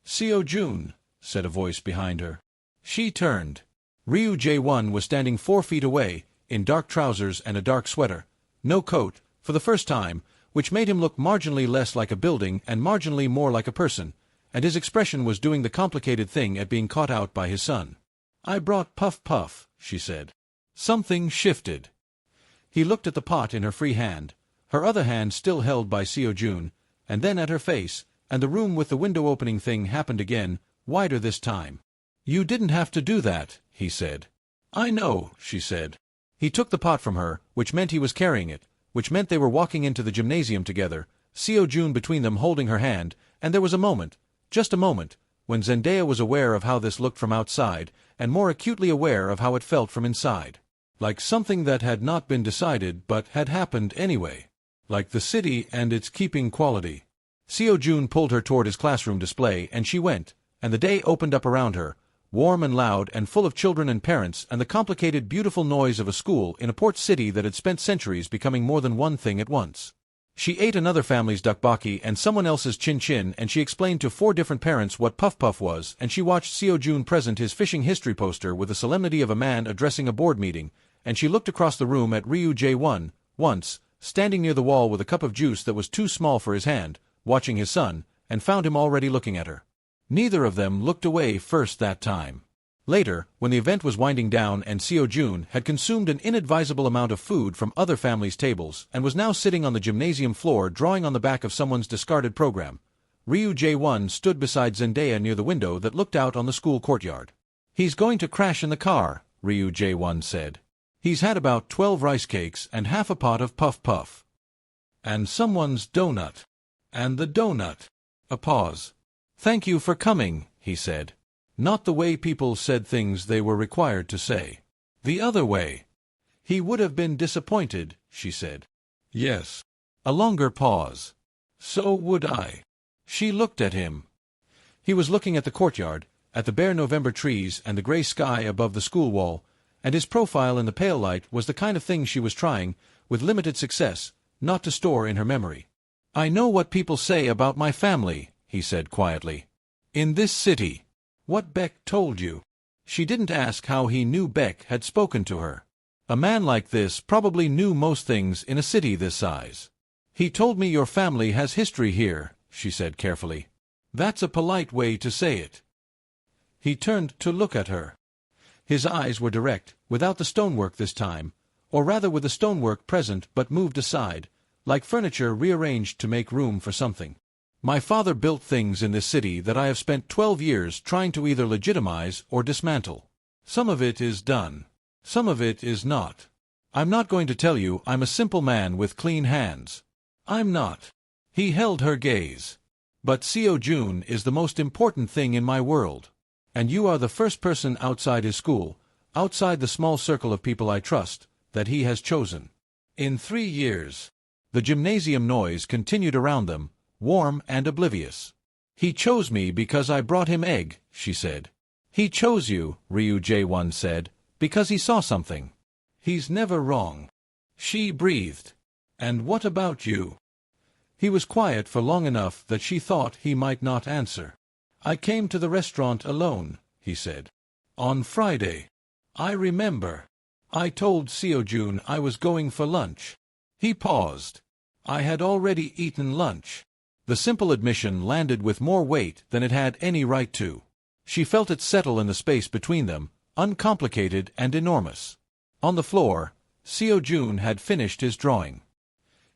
"Seo Jun," said a voice behind her. She turned. Ryu Jae-won was standing 4 feet away, in dark trousers and a dark sweater, no coat, for the first time, which made him look marginally less like a building and marginally more like a person, and his expression was doing the complicated thing at being caught out by his son. "I brought puff-puff," she said. Something shifted. He looked at the pot in her free hand, her other hand still held by Seo Jun, and then at her face, and the room with the window-opening thing happened again, wider this time. "You didn't have to do that," he said. "I know," she said. He took the pot from her, which meant he was carrying it, which meant they were walking into the gymnasium together, Seo Jun between them holding her hand, and there was a moment, just a moment, when Zendaya was aware of how this looked from outside, and more acutely aware of how it felt from inside. Like something that had not been decided but had happened anyway. Like the city and its keeping quality. Seo Jun pulled her toward his classroom display and she went, and the day opened up around her, warm and loud and full of children and parents and the complicated beautiful noise of a school in a port city that had spent centuries becoming more than one thing at once. She ate another family's tteokbokki and someone else's chin-chin and she explained to 4 different parents what puff-puff was and she watched Seo Jun present his fishing history poster with the solemnity of a man addressing a board meeting, and she looked across the room at Ryu Jae-won, once, standing near the wall with a cup of juice that was too small for his hand, watching his son, and found him already looking at her. Neither of them looked away first that time. Later, when the event was winding down and Seo Jun had consumed an inadvisable amount of food from other families' tables and was now sitting on the gymnasium floor drawing on the back of someone's discarded program, Ryu Jae-won stood beside Zendaya near the window that looked out on the school courtyard. "He's going to crash in the car," Ryu Jae-won said. "He's had about 12 rice cakes and half a pot of puff-puff. And someone's donut. And the donut." A pause. "Thank you for coming," he said. Not the way people said things they were required to say. The other way. "He would have been disappointed," she said. "Yes." A longer pause. "So would I." She looked at him. He was looking at the courtyard, at the bare November trees and the gray sky above the school wall, and his profile in the pale light was the kind of thing she was trying, with limited success, not to store in her memory. "I know what people say about my family," he said quietly. "In this city." "What Beck told you?" She didn't ask how he knew Beck had spoken to her. A man like this probably knew most things in a city this size. "He told me your family has history here," she said carefully. "That's a polite way to say it." He turned to look at her. His eyes were direct, without the stonework this time, or rather with the stonework present but moved aside, like furniture rearranged to make room for something. "My father built things in this city that I have spent 12 years trying to either legitimize or dismantle. Some of it is done. Some of it is not. I'm not going to tell you I'm a simple man with clean hands. I'm not." He held her gaze. "But Seo Jun is the most important thing in my world. And you are the first person outside his school, outside the small circle of people I trust, that he has chosen. In 3 years." The gymnasium noise continued around them, warm and oblivious. "He chose me because I brought him egg," she said. "He chose you," Ryu Jae-won said, "because he saw something. He's never wrong." She breathed. "And what about you?" He was quiet for long enough that she thought he might not answer. "I came to the restaurant alone," he said. "On Friday. I remember. I told Seo Jun I was going for lunch." He paused. "I had already eaten lunch." The simple admission landed with more weight than it had any right to. She felt it settle in the space between them, uncomplicated and enormous. On the floor, Seo Jun had finished his drawing.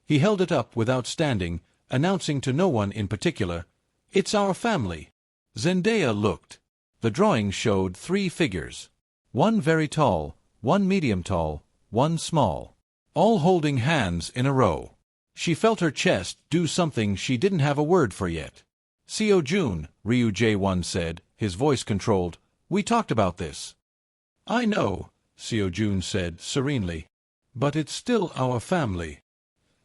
He held it up without standing, announcing to no one in particular, "It's our family." Zendaya looked. The drawing showed 3 figures. One very tall, one medium tall, one small. All holding hands in a row. She felt her chest do something she didn't have a word for yet. "Seo Jun," Ryu Jae-won said, his voice controlled, "we talked about this." "I know," Seo Jun said serenely. "But it's still our family."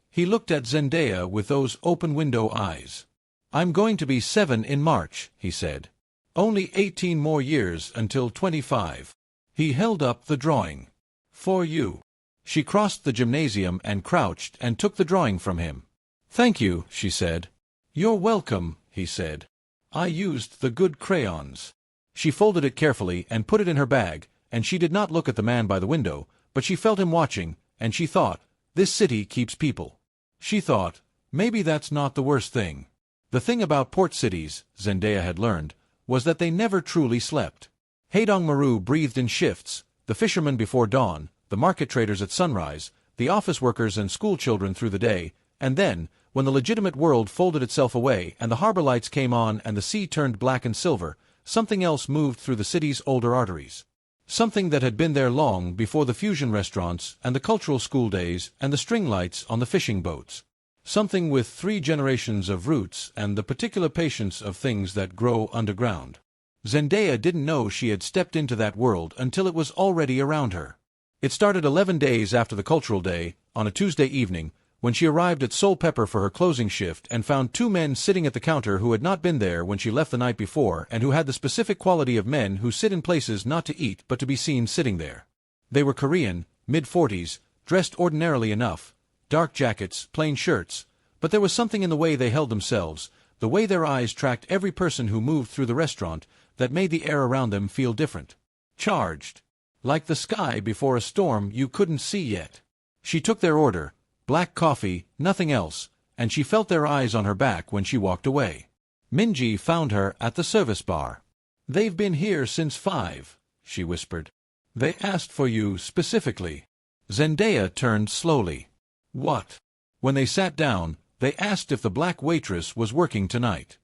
He looked at Zendaya with those open-window eyes. "I'm going to be 7 in March," he said. "Only 18 more years until 25. He held up the drawing. "For you." She crossed the gymnasium and crouched and took the drawing from him. "Thank you," she said. "You're welcome," he said. "I used the good crayons." She folded it carefully and put it in her bag, and she did not look at the man by the window, but she felt him watching, and she thought, "This city keeps people." She thought, maybe that's not the worst thing. The thing about port cities, Zendaya had learned, was that they never truly slept. Haedong Maru breathed in shifts, the fishermen before dawn, the market traders at sunrise, the office workers and school children through the day, and then, when the legitimate world folded itself away and the harbor lights came on and the sea turned black and silver, something else moved through the city's older arteries. Something that had been there long before the fusion restaurants and the cultural school days and the string lights on the fishing boats. Something with 3 generations of roots and the particular patience of things that grow underground. Zendaya didn't know she had stepped into that world until it was already around her. It started 11 days after the cultural day, on a Tuesday evening, when she arrived at Soul Pepper for her closing shift and found 2 men sitting at the counter who had not been there when she left the night before and who had the specific quality of men who sit in places not to eat but to be seen sitting there. They were Korean, mid-40s, dressed ordinarily enough, dark jackets, plain shirts, but there was something in the way they held themselves, the way their eyes tracked every person who moved through the restaurant, that made the air around them feel different. Charged. Like the sky before a storm you couldn't see yet. She took their order, black coffee, nothing else, and she felt their eyes on her back when she walked away. Minji found her at the service bar. "They've been here since 5, she whispered. "They asked for you specifically." Zendaya turned slowly. "What?" When they sat down, they asked if the black waitress was working tonight.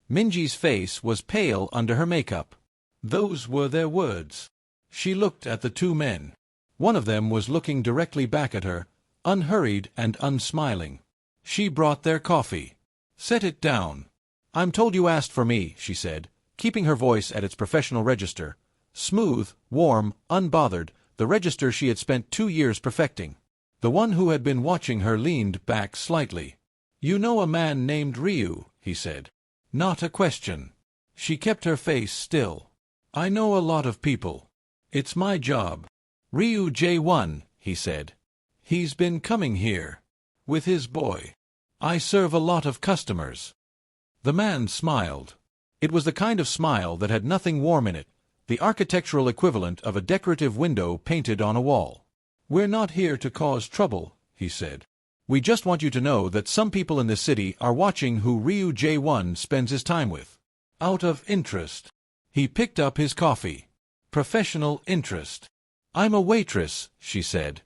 Minji's face was pale under her makeup. Those were their words. She looked at the 2 men. One of them was looking directly back at her, unhurried and unsmiling. She brought their coffee. "Set it down." "I'm told you asked for me," she said, keeping her voice at its professional register. Smooth, warm, unbothered, the register she had spent 2 years perfecting. The one who had been watching her leaned back slightly. "You know a man named Ryu," he said. "Not a question." She kept her face still. I know a lot of people. It's my job. Ryu J1, he said. He's been coming here. With his boy. I serve a lot of customers. The man smiled. It was the kind of smile that had nothing warm in it, the architectural equivalent of a decorative window painted on a wall. We're not here to cause trouble, he said. We just want you to know that some people in this city are watching who Ryu J1 spends his time with. Out of interest. He picked up his coffee. Professional interest. I'm a waitress, she said.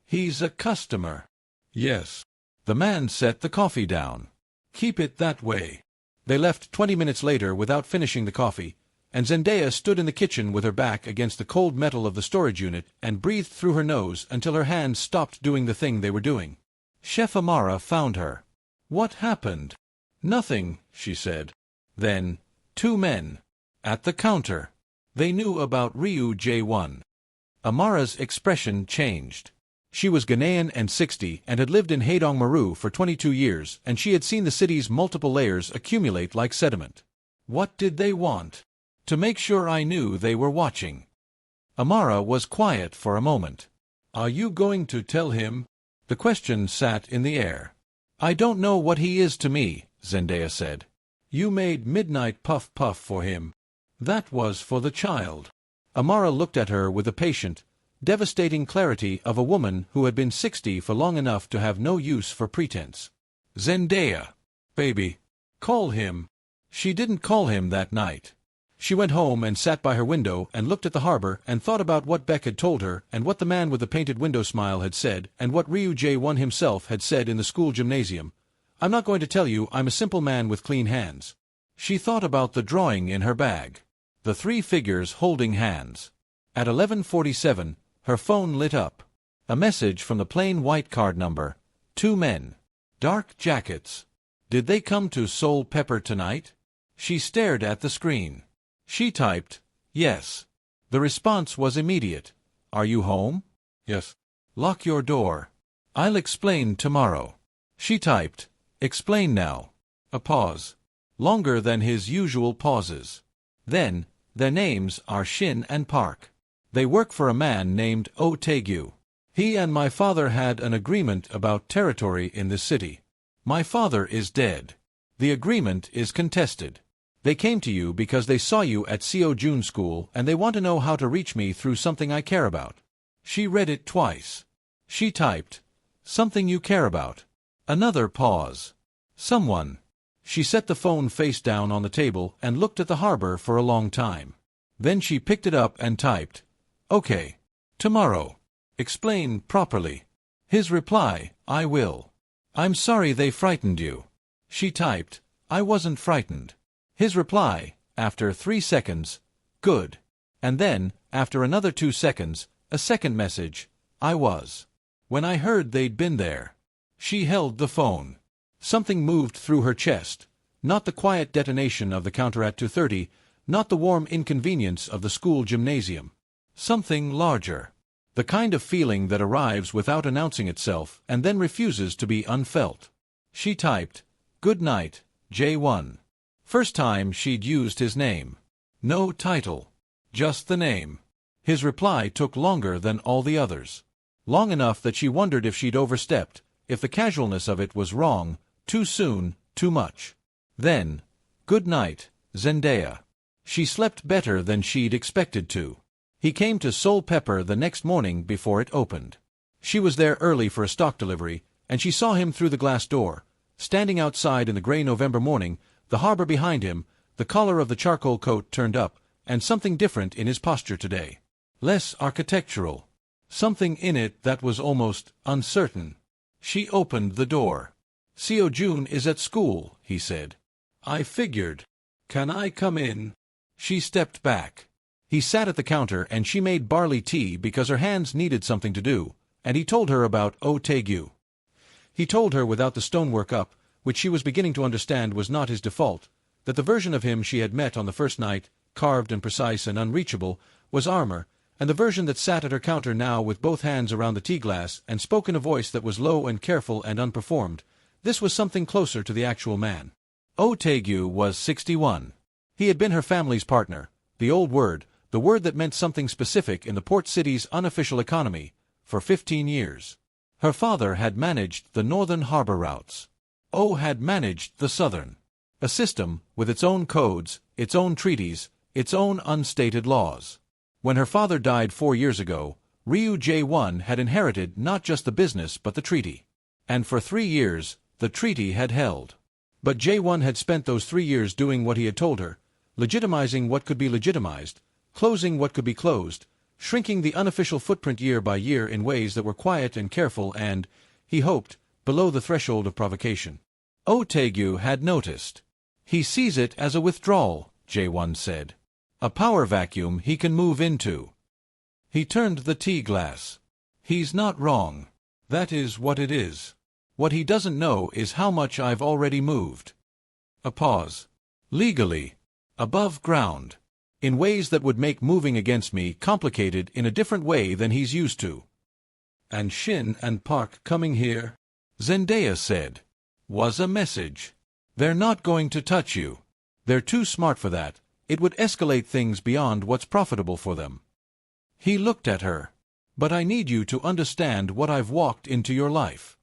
He's a customer. Yes. The man set the coffee down. Keep it that way. They left 20 minutes later without finishing the coffee, and Zendaya stood in the kitchen with her back against the cold metal of the storage unit and breathed through her nose until her hands stopped doing the thing they were doing. Chef Amara found her. What happened? Nothing, she said. Then, 2 men. At the counter. They knew about Ryu J1. Amara's expression changed. She was Ghanaian and 60 and had lived in Haedong Maru for 22 years, and she had seen the city's multiple layers accumulate like sediment. What did they want? To make sure I knew they were watching. Amara was quiet for a moment. Are you going to tell him? The question sat in the air. I don't know what he is to me, Zendaya said. You made midnight puff puff for him. That was for the child. Amara looked at her with the patient, devastating clarity of a woman who had been 60 for long enough to have no use for pretense. Zendaya. Baby. Call him. She didn't call him that night. She went home and sat by her window and looked at the harbor and thought about what Beck had told her and what the man with the painted window smile had said and what Ryu J1 himself had said in the school gymnasium. I'm not going to tell you I'm a simple man with clean hands. She thought about the drawing in her bag. The 3 figures holding hands. At 11:47, her phone lit up. A message from the plain white card number. 2 men. Dark jackets. Did they come to Soul Pepper tonight? She stared at the screen. She typed, yes. The response was immediate. Are you home? Yes. Lock your door. I'll explain tomorrow. She typed, explain now. A pause. Longer than his usual pauses. Then, their names are Shin and Park. They work for a man named Oh Taegu. He and my father had an agreement about territory in this city. My father is dead. The agreement is contested. They came to you because they saw you at Seo Jun School and they want to know how to reach me through something I care about. She read it twice. She typed, something you care about. Another pause. Someone. She set the phone face down on the table and looked at the harbor for a long time. Then she picked it up and typed, okay. Tomorrow. Explain properly. His reply, I will. I'm sorry they frightened you. She typed, I wasn't frightened. His reply, after 3 seconds, good. And then, after another 2 seconds, a second message, I was. When I heard they'd been there. She held the phone. Something moved through her chest. Not the quiet detonation of the counter at 2:30, not the warm inconvenience of the school gymnasium. Something larger. The kind of feeling that arrives without announcing itself and then refuses to be unfelt. She typed, good night, J1. First time she'd used his name. No title. Just the name. His reply took longer than all the others. Long enough that she wondered if she'd overstepped, if the casualness of it was wrong, too soon, too much. Then, good night, Zendaya. She slept better than she'd expected to. He came to Soul Pepper the next morning before it opened. She was there early for a stock delivery, and she saw him through the glass door, standing outside in the gray November morning, the harbor behind him, the collar of the charcoal coat turned up, and something different in his posture today. Less architectural. Something in it that was almost uncertain. She opened the door. Seo Jun is at school, he said. I figured. Can I come in? She stepped back. He sat at the counter and she made barley tea because her hands needed something to do, and he told her about Oh Taegu. He told her without the stonework up, which she was beginning to understand was not his default, that the version of him she had met on the first night, carved and precise and unreachable, was armor, and the version that sat at her counter now with both hands around the tea glass and spoke in a voice that was low and careful and unperformed, this was something closer to the actual man. Oh Taegu was 61. He had been her family's partner, the old word, the word that meant something specific in the port city's unofficial economy, for 15 years. Her father had managed the northern harbor routes. O had managed the southern. A system with its own codes, its own treaties, its own unstated laws. When her father died 4 years ago, Ryu J1 had inherited not just the business but the treaty. And for 3 years, the treaty had held. But J1 had spent those 3 years doing what he had told her, legitimizing what could be legitimized, closing what could be closed, shrinking the unofficial footprint year by year in ways that were quiet and careful and, he hoped, below the threshold of provocation. Otegu had noticed. He sees it as a withdrawal, J1 said. A power vacuum he can move into. He turned the tea glass. He's not wrong. That is what it is. What he doesn't know is how much I've already moved. A pause. Legally. Above ground. In ways that would make moving against me complicated in a different way than he's used to. And Shin and Park coming here, Zendaya said, was a message. They're not going to touch you. They're too smart for that. It would escalate things beyond what's profitable for them. He looked at her. But I need you to understand what I've walked into your life.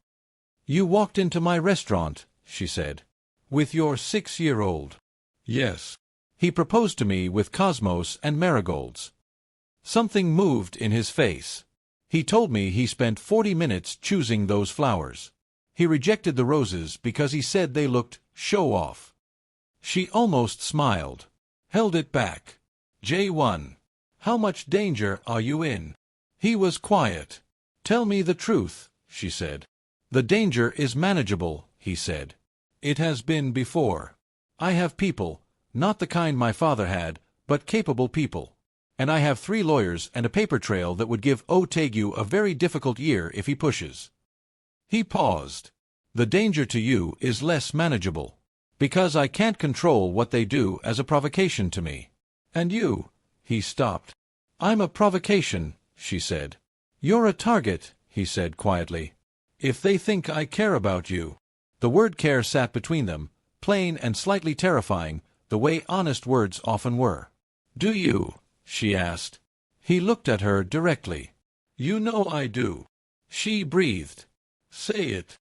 You walked into my restaurant, she said. With your 6-year-old. Yes. He proposed to me with cosmos and marigolds. Something moved in his face. He told me he spent 40 minutes choosing those flowers. He rejected the roses because he said they looked show-off. She almost smiled. Held it back. J1. How much danger are you in? He was quiet. Tell me the truth, she said. The danger is manageable, he said. It has been before. I have people, not the kind my father had, but capable people. And I have 3 lawyers and a paper trail that would give Otegu a very difficult year if he pushes. He paused. The danger to you is less manageable. Because I can't control what they do as a provocation to me. And you, he stopped. I'm a provocation, she said. You're a target, he said quietly. If they think I care about you. The word care sat between them, plain and slightly terrifying, the way honest words often were. Do you? She asked. He looked at her directly. You know I do. She breathed. Say it.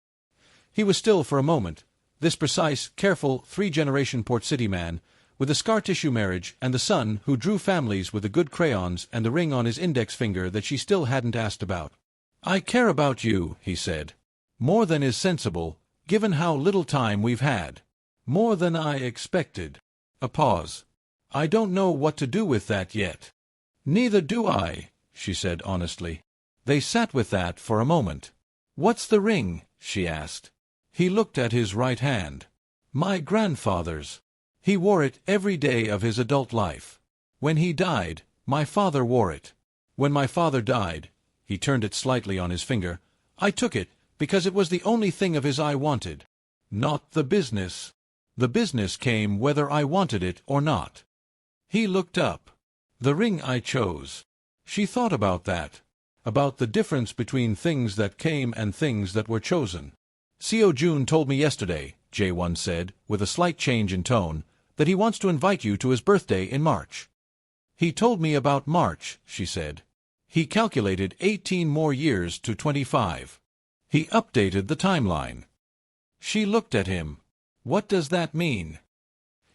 He was still for a moment, this precise, careful, 3-generation Port City man, with a scar-tissue marriage and the son who drew families with the good crayons and the ring on his index finger that she still hadn't asked about. I care about you, he said. More than is sensible, given how little time we've had. More than I expected. A pause. I don't know what to do with that yet. Neither do I, she said honestly. They sat with that for a moment. What's the ring? She asked. He looked at his right hand. My grandfather's. He wore it every day of his adult life. When he died, my father wore it. When my father died, he turned it slightly on his finger, I took it because it was the only thing of his I wanted. Not the business. The business came whether I wanted it or not. He looked up. The ring I chose. She thought about that. About the difference between things that came and things that were chosen. Seo Jun told me yesterday, J1 said, with a slight change in tone, that he wants to invite you to his birthday in March. He told me about March, she said. He calculated 18 more years to 25. He updated the timeline. She looked at him. What does that mean?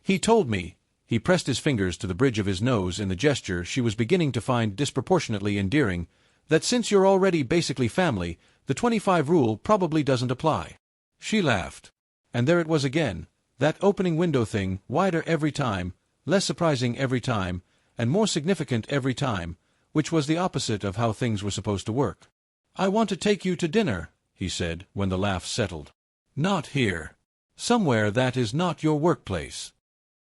He told me. He pressed his fingers to the bridge of his nose in the gesture she was beginning to find disproportionately endearing, that since you're already basically family, the 25 rule probably doesn't apply. She laughed. And there it was again, that opening window thing, wider every time, less surprising every time, and more significant every time, which was the opposite of how things were supposed to work. I want to take you to dinner, he said, when the laugh settled. Not here. Somewhere that is not your workplace.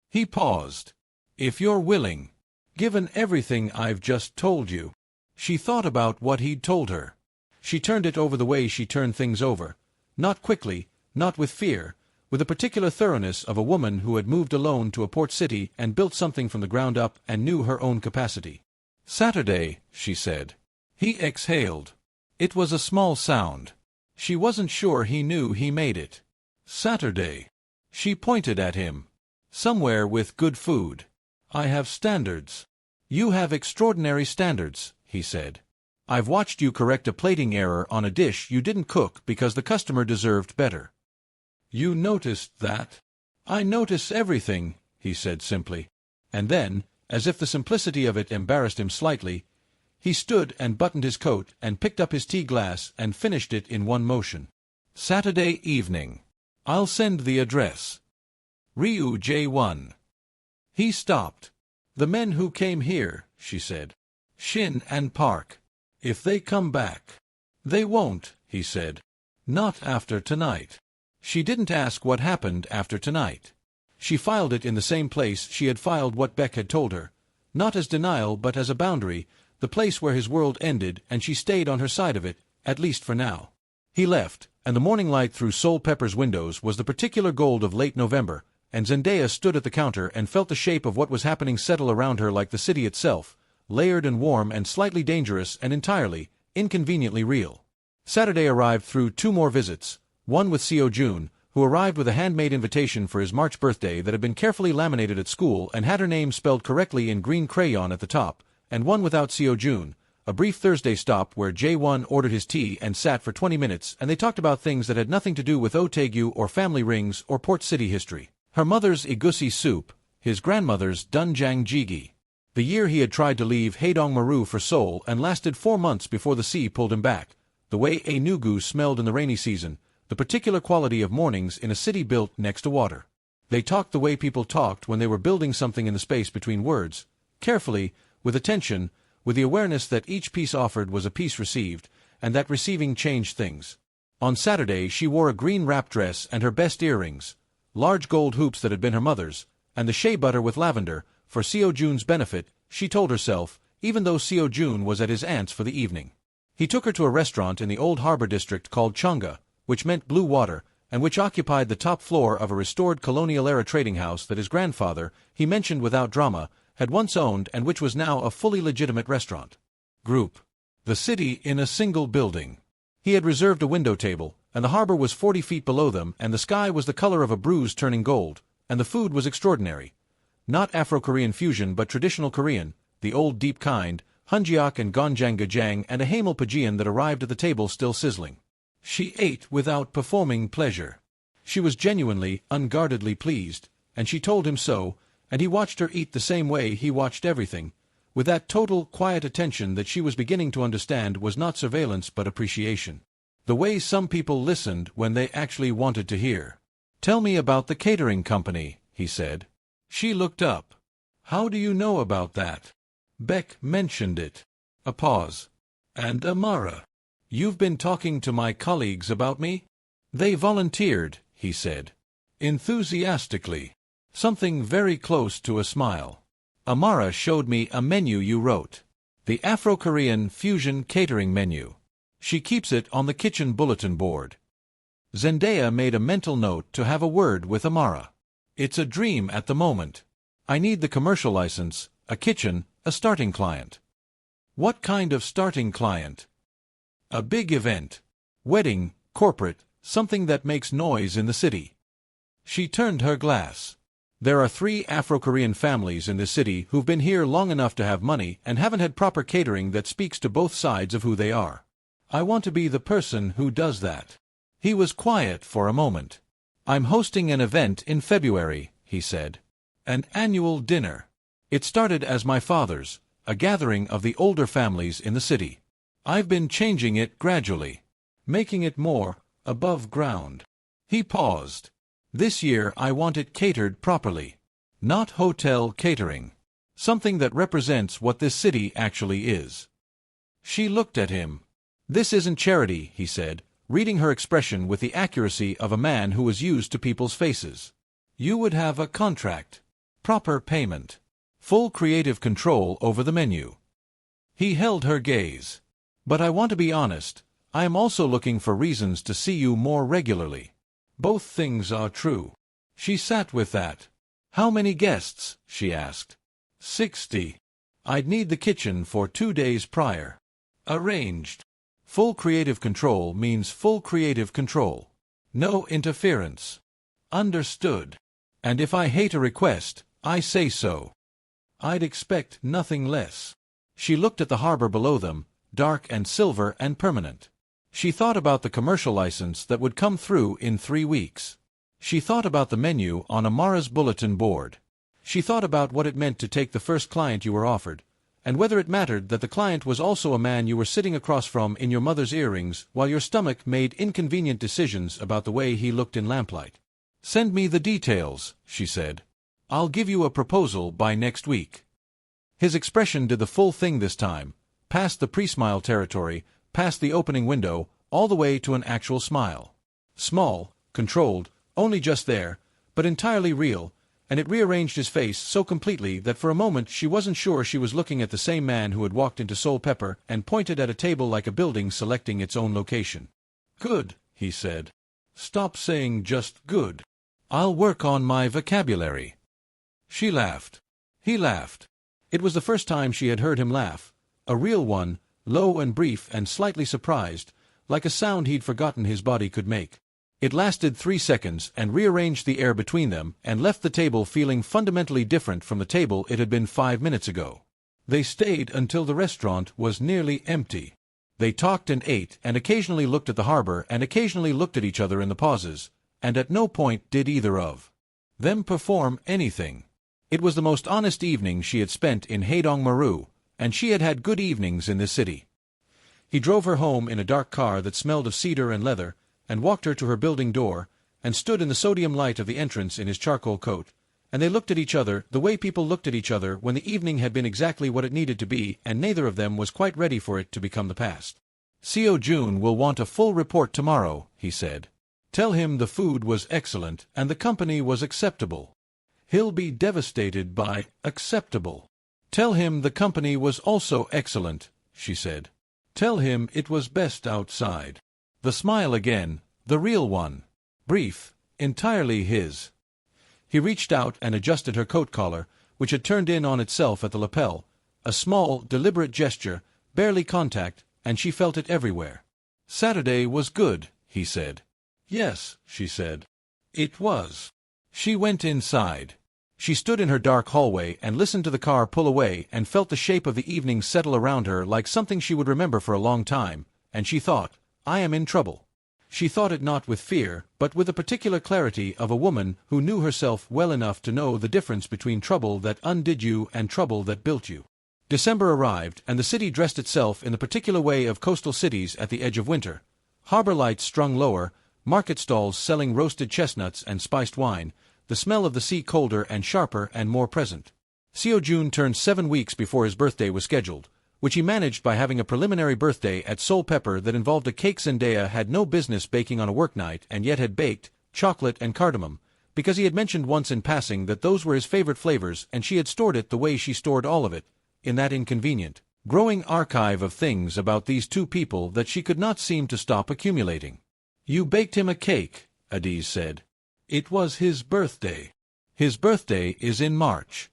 He paused. If you're willing. Given everything I've just told you. She thought about what he'd told her. She turned it over the way she turned things over. Not quickly, not with fear, with the particular thoroughness of a woman who had moved alone to a port city and built something from the ground up and knew her own capacity. Saturday, she said. He exhaled. It was a small sound. She wasn't sure he knew he made it. Saturday. She pointed at him. Somewhere with good food. I have standards. You have extraordinary standards, he said. I've watched you correct a plating error on a dish you didn't cook because the customer deserved better. You noticed that? I notice everything, he said simply. And then, as if the simplicity of it embarrassed him slightly, he stood and buttoned his coat and picked up his tea glass and finished it in one motion. Saturday evening. I'll send the address. Ryu J1. He stopped. The men who came here, she said. Shin and Park. If they come back. They won't, he said. Not after tonight. She didn't ask what happened after tonight. She filed it in the same place she had filed what Beck had told her, not as denial but as a boundary, the place where his world ended, and she stayed on her side of it, at least for now. He left, and the morning light through Soul Pepper's windows was the particular gold of late November, and Zendaya stood at the counter and felt the shape of what was happening settle around her like the city itself, layered and warm and slightly dangerous and entirely, inconveniently real. Saturday arrived through 2 more visits, one with Seo Jun, who arrived with a handmade invitation for his March birthday that had been carefully laminated at school and had her name spelled correctly in green crayon at the top, and one without Seo Jun, a brief Thursday stop where J1 ordered his tea and sat for 20 minutes, and they talked about things that had nothing to do with Otegu or family rings or Port City history. Her mother's egusi soup, his grandmother's doenjang jjigae. The year he had tried to leave Haedong Maru for Seoul and lasted 4 months before the sea pulled him back, the way a nugu smelled in the rainy season, the particular quality of mornings in a city built next to water. They talked the way people talked when they were building something in the space between words, carefully, with attention, with the awareness that each piece offered was a piece received, and that receiving changed things. On Saturday she wore a green wrap dress and her best earrings, large gold hoops that had been her mother's, and the shea butter with lavender, for Seo Jun's benefit, she told herself, even though Seo Jun was at his aunt's for the evening. He took her to a restaurant in the old harbor district called Chonga, which meant blue water, and which occupied the top floor of a restored colonial-era trading house that his grandfather, he mentioned without drama, had once owned and which was now a fully legitimate restaurant. Group. The city in a single building. He had reserved a window table, and the harbor was 40 feet below them, and the sky was the color of a bruise turning gold, and the food was extraordinary. Not Afro-Korean fusion but traditional Korean, the old deep kind, hunjiak and gonjang-gajang, and a hamel pajian that arrived at the table still sizzling. She ate without performing pleasure. She was genuinely, unguardedly pleased, and she told him so, and he watched her eat the same way he watched everything, with that total, quiet attention that she was beginning to understand was not surveillance but appreciation. The way some people listened when they actually wanted to hear. "Tell me about the catering company," he said. She looked up. "How do you know about that?" Beck mentioned it. A pause. "And Amara? You've been talking to my colleagues about me?" "They volunteered," he said. Enthusiastically. Something very close to a smile. "Amara showed me a menu you wrote. The Afro-Korean fusion catering menu. She keeps it on the kitchen bulletin board." Zendaya made a mental note to have a word with Amara. "It's a dream at the moment. I need the commercial license, a kitchen, a starting client." "What kind of starting client?" "A big event. Wedding, corporate, something that makes noise in the city." She turned her glass. "There are 3 Afro-Korean families in this city who've been here long enough to have money and haven't had proper catering that speaks to both sides of who they are. I want to be the person who does that." He was quiet for a moment. "I'm hosting an event in February," he said. "An annual dinner. It started as my father's, a gathering of the older families in the city. I've been changing it gradually, making it more above ground." He paused. "This year I want it catered properly. Not hotel catering. Something that represents what this city actually is." She looked at him. "This isn't charity," he said, reading her expression with the accuracy of a man who was used to people's faces. "You would have a contract. Proper payment. Full creative control over the menu." He held her gaze. "But I want to be honest. I am also looking for reasons to see you more regularly." "Both things are true." She sat with that. "How many guests?" she asked. 60. "I'd need the kitchen for 2 days prior." "Arranged." Full creative control means full creative control. No interference. "Understood." And if I hate a request, I say so. I'd expect nothing less. She looked at the harbor below them, dark and silver and permanent. She thought about the commercial license that would come through in 3 weeks. She thought about the menu on Amara's bulletin board. She thought about what it meant to take the first client you were offered, and whether it mattered that the client was also a man you were sitting across from in your mother's earrings while your stomach made inconvenient decisions about the way he looked in lamplight. "Send me the details," she said. "I'll give you a proposal by next week." His expression did the full thing this time, past the pre-smile territory, past the opening window, all the way to an actual smile. Small, controlled, only just there, but entirely real, and it rearranged his face so completely that for a moment she wasn't sure she was looking at the same man who had walked into Soul Pepper and pointed at a table like a building selecting its own location. "Good," he said. "Stop saying just good. I'll work on my vocabulary." She laughed. He laughed. It was the first time she had heard him laugh, a real one, low and brief and slightly surprised, like a sound he'd forgotten his body could make. It lasted 3 seconds and rearranged the air between them and left the table feeling fundamentally different from the table it had been 5 minutes ago. They stayed until the restaurant was nearly empty. They talked and ate and occasionally looked at the harbor and occasionally looked at each other in the pauses, and at no point did either of them perform anything. It was the most honest evening she had spent in Haedong Maru, and she had had good evenings in this city. He drove her home in a dark car that smelled of cedar and leather, and walked her to her building door, and stood in the sodium light of the entrance in his charcoal coat, and they looked at each other the way people looked at each other when the evening had been exactly what it needed to be and neither of them was quite ready for it to become the past. "Seo Jun will want a full report tomorrow," he said. "Tell him the food was excellent and the company was acceptable. He'll be devastated by acceptable. Tell him the company was also excellent," she said. "Tell him it was best outside." The smile again, the real one. Brief, entirely his. He reached out and adjusted her coat collar, which had turned in on itself at the lapel, a small, deliberate gesture, barely contact, and she felt it everywhere. "Saturday was good," he said. "Yes," she said. "It was." She went inside. She stood in her dark hallway and listened to the car pull away and felt the shape of the evening settle around her like something she would remember for a long time, and she thought, "I am in trouble." She thought it not with fear, but with the particular clarity of a woman who knew herself well enough to know the difference between trouble that undid you and trouble that built you. December arrived, and the city dressed itself in the particular way of coastal cities at the edge of winter. Harbor lights strung lower, market stalls selling roasted chestnuts and spiced wine, the smell of the sea colder and sharper and more present. Seo Jun turned 7 weeks before his birthday was scheduled, which he managed by having a preliminary birthday at Soul Pepper that involved a cake Zendaya had no business baking on a work night and yet had baked, chocolate and cardamom, because he had mentioned once in passing that those were his favorite flavors and she had stored it the way she stored all of it, in that inconvenient, growing archive of things about these two people that she could not seem to stop accumulating. "You baked him a cake," Adiz said. "It was his birthday. His birthday is in March."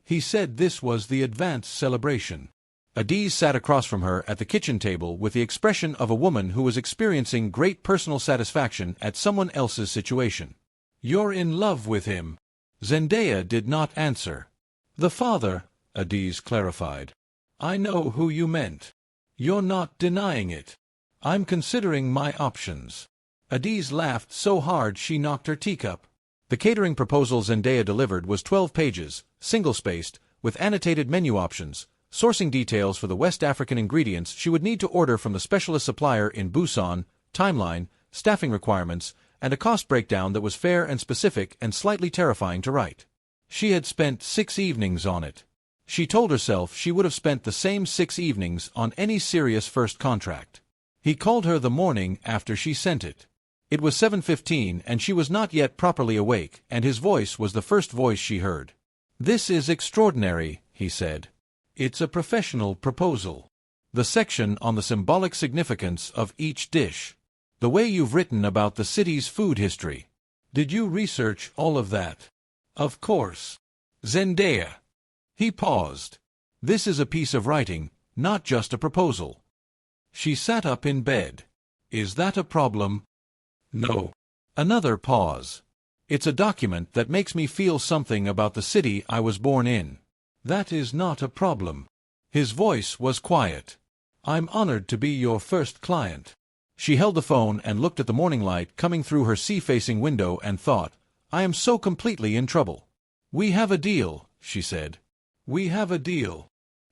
He said this was the advance celebration. Adiz sat across from her at the kitchen table with the expression of a woman who was experiencing great personal satisfaction at someone else's situation. "You're in love with him." Zendaya did not answer. "The father," Adiz clarified. "I know who you meant. You're not denying it." "I'm considering my options." Adiz laughed so hard she knocked her teacup. The catering proposal Zendaya delivered was 12 pages, single-spaced, with annotated menu options, sourcing details for the West African ingredients she would need to order from the specialist supplier in Busan, timeline, staffing requirements, and a cost breakdown that was fair and specific and slightly terrifying to write. She had spent 6 evenings on it. She told herself she would have spent the same 6 evenings on any serious first contract. He called her the morning after she sent it. It was 7:15 and she was not yet properly awake, and his voice was the first voice she heard. "This is extraordinary," he said. "It's a professional proposal. The section on the symbolic significance of each dish. The way you've written about the city's food history. Did you research all of that?" "Of course." "Zendaya." He paused. "This is a piece of writing, not just a proposal." She sat up in bed. "Is that a problem?" "No." Another pause. It's a document that makes me feel something about the city I was born in. That is not a problem. His voice was quiet. I'm honored to be your first client. She held the phone and looked at the morning light coming through her sea-facing window and thought, I am so completely in trouble. We have a deal, she said. We have a deal.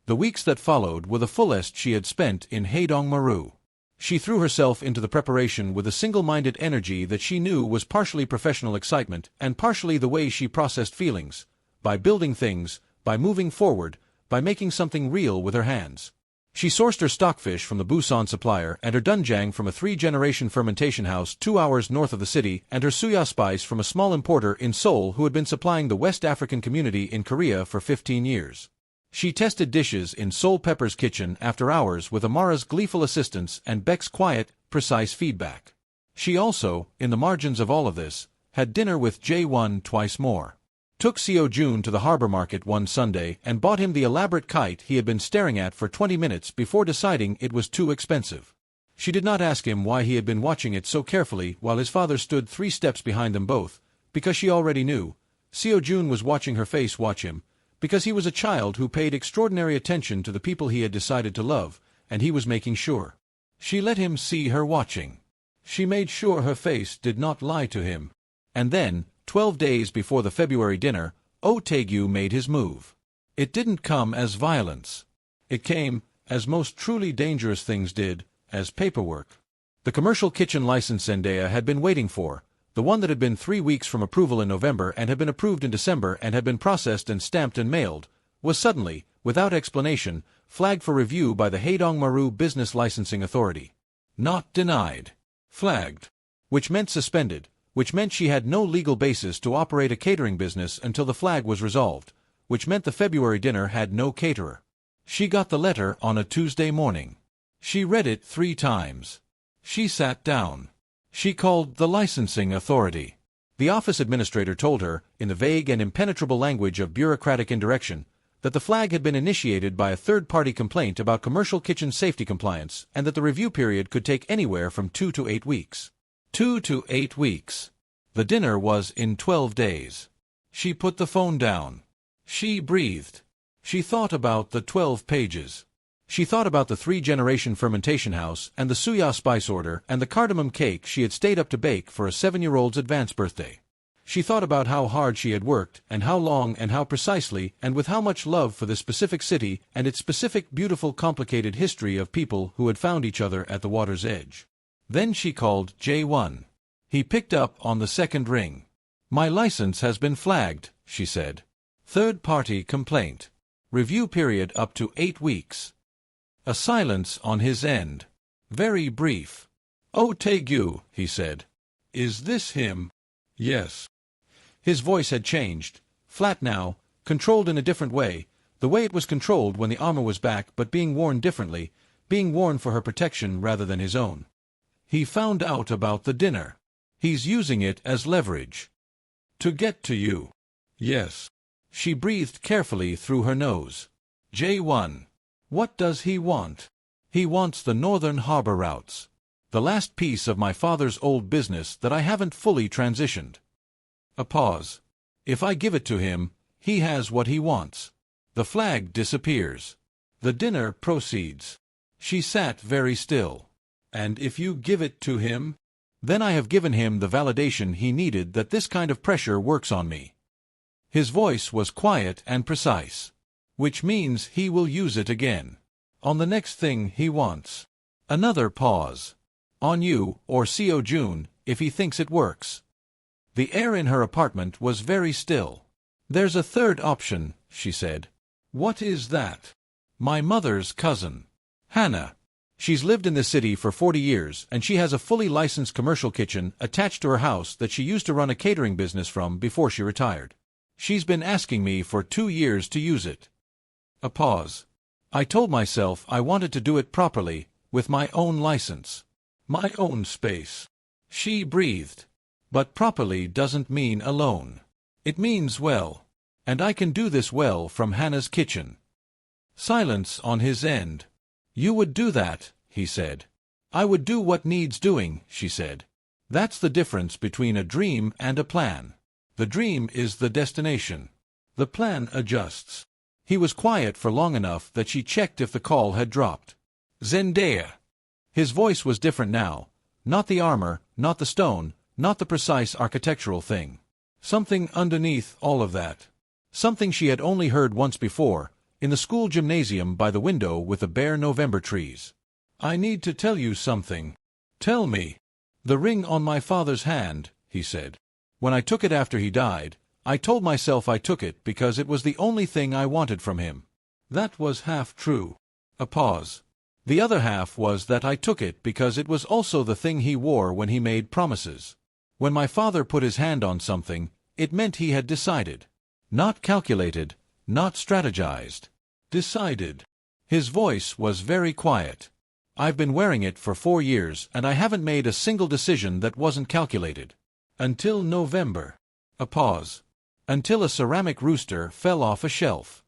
The weeks that followed were the fullest she had spent in Haedong-Maru. She threw herself into the preparation with a single-minded energy that she knew was partially professional excitement and partially the way she processed feelings, by building things, by moving forward, by making something real with her hands. She sourced her stockfish from the Busan supplier and her doenjang from a 3-generation fermentation house 2 hours north of the city and her suya spice from a small importer in Seoul who had been supplying the West African community in Korea for 15 years. She tested dishes in Seoul Pepper's kitchen after hours with Amara's gleeful assistance and Beck's quiet, precise feedback. She also, in the margins of all of this, had dinner with Jae-won twice more. Took Seo-jun to the harbor market one Sunday and bought him the elaborate kite he had been staring at for 20 minutes before deciding it was too expensive. She did not ask him why he had been watching it so carefully while his father stood 3 steps behind them both, because she already knew. Seo-jun was watching her face watch him, because he was a child who paid extraordinary attention to the people he had decided to love, and he was making sure. She let him see her watching. She made sure her face did not lie to him. And then, 12 days before the February dinner, Oh Tae-gyu made his move. It didn't come as violence. It came, as most truly dangerous things did, as paperwork. The commercial kitchen license Zendaya had been waiting for, the one that had been 3 weeks from approval in November and had been approved in December and had been processed and stamped and mailed, was suddenly, without explanation, flagged for review by the Haedong-Maru Business Licensing Authority. Not denied. Flagged. Which meant suspended, which meant she had no legal basis to operate a catering business until the flag was resolved, which meant the February dinner had no caterer. She got the letter on a Tuesday morning. She read it 3 times. She sat down. She called the licensing authority. The office administrator told her, in the vague and impenetrable language of bureaucratic indirection, that the flag had been initiated by a third-party complaint about commercial kitchen safety compliance and that the review period could take anywhere from 2 to 8 weeks. 2 to 8 weeks. The dinner was in 12 days. She put the phone down. She breathed. She thought about the 12 pages. She thought about the 3-generation fermentation house and the suya spice order and the cardamom cake she had stayed up to bake for a 7-year-old's advance birthday. She thought about how hard she had worked and how long and how precisely and with how much love for this specific city and its specific beautiful complicated history of people who had found each other at the water's edge. Then she called Jae-won. He picked up on the second ring. My license has been flagged, she said. Third-party complaint. Review period up to 8 weeks. A silence on his end. Very brief. Oh Tae-gyu, he said. Is this him? Yes. His voice had changed. Flat now, controlled in a different way, the way it was controlled when the armor was back but being worn differently, being worn for her protection rather than his own. He found out about the dinner. He's using it as leverage. To get to you. Yes. She breathed carefully through her nose. Jae-won. What does he want? He wants the northern harbor routes. The last piece of my father's old business that I haven't fully transitioned. A pause. If I give it to him, he has what he wants. The flag disappears. The dinner proceeds. She sat very still. And if you give it to him? Then I have given him the validation he needed that this kind of pressure works on me. His voice was quiet and precise. Which means he will use it again. On the next thing he wants. Another pause. On you, or Seo-jun, if he thinks it works. The air in her apartment was very still. There's a third option, she said. What is that? My mother's cousin. Hannah. She's lived in this city for 40 years and she has a fully licensed commercial kitchen attached to her house that she used to run a catering business from before she retired. She's been asking me for 2 years to use it. A pause. I told myself I wanted to do it properly, with my own license. My own space. She breathed. But properly doesn't mean alone. It means well. And I can do this well from Hannah's kitchen. Silence on his end. You would do that, he said. I would do what needs doing, she said. That's the difference between a dream and a plan. The dream is the destination. The plan adjusts. He was quiet for long enough that she checked if the call had dropped. Zendaya. His voice was different now. Not the armor, not the stone, not the precise architectural thing. Something underneath all of that. Something she had only heard once before, in the school gymnasium by the window with the bare November trees. I need to tell you something. Tell me. The ring on my father's hand, he said. When I took it after he died, I told myself I took it because it was the only thing I wanted from him. That was half true. A pause. The other half was that I took it because it was also the thing he wore when he made promises. When my father put his hand on something, it meant he had decided. Not calculated, not strategized. Decided. His voice was very quiet. I've been wearing it for 4 years and I haven't made a single decision that wasn't calculated. Until November. A pause. Until a ceramic rooster fell off a shelf.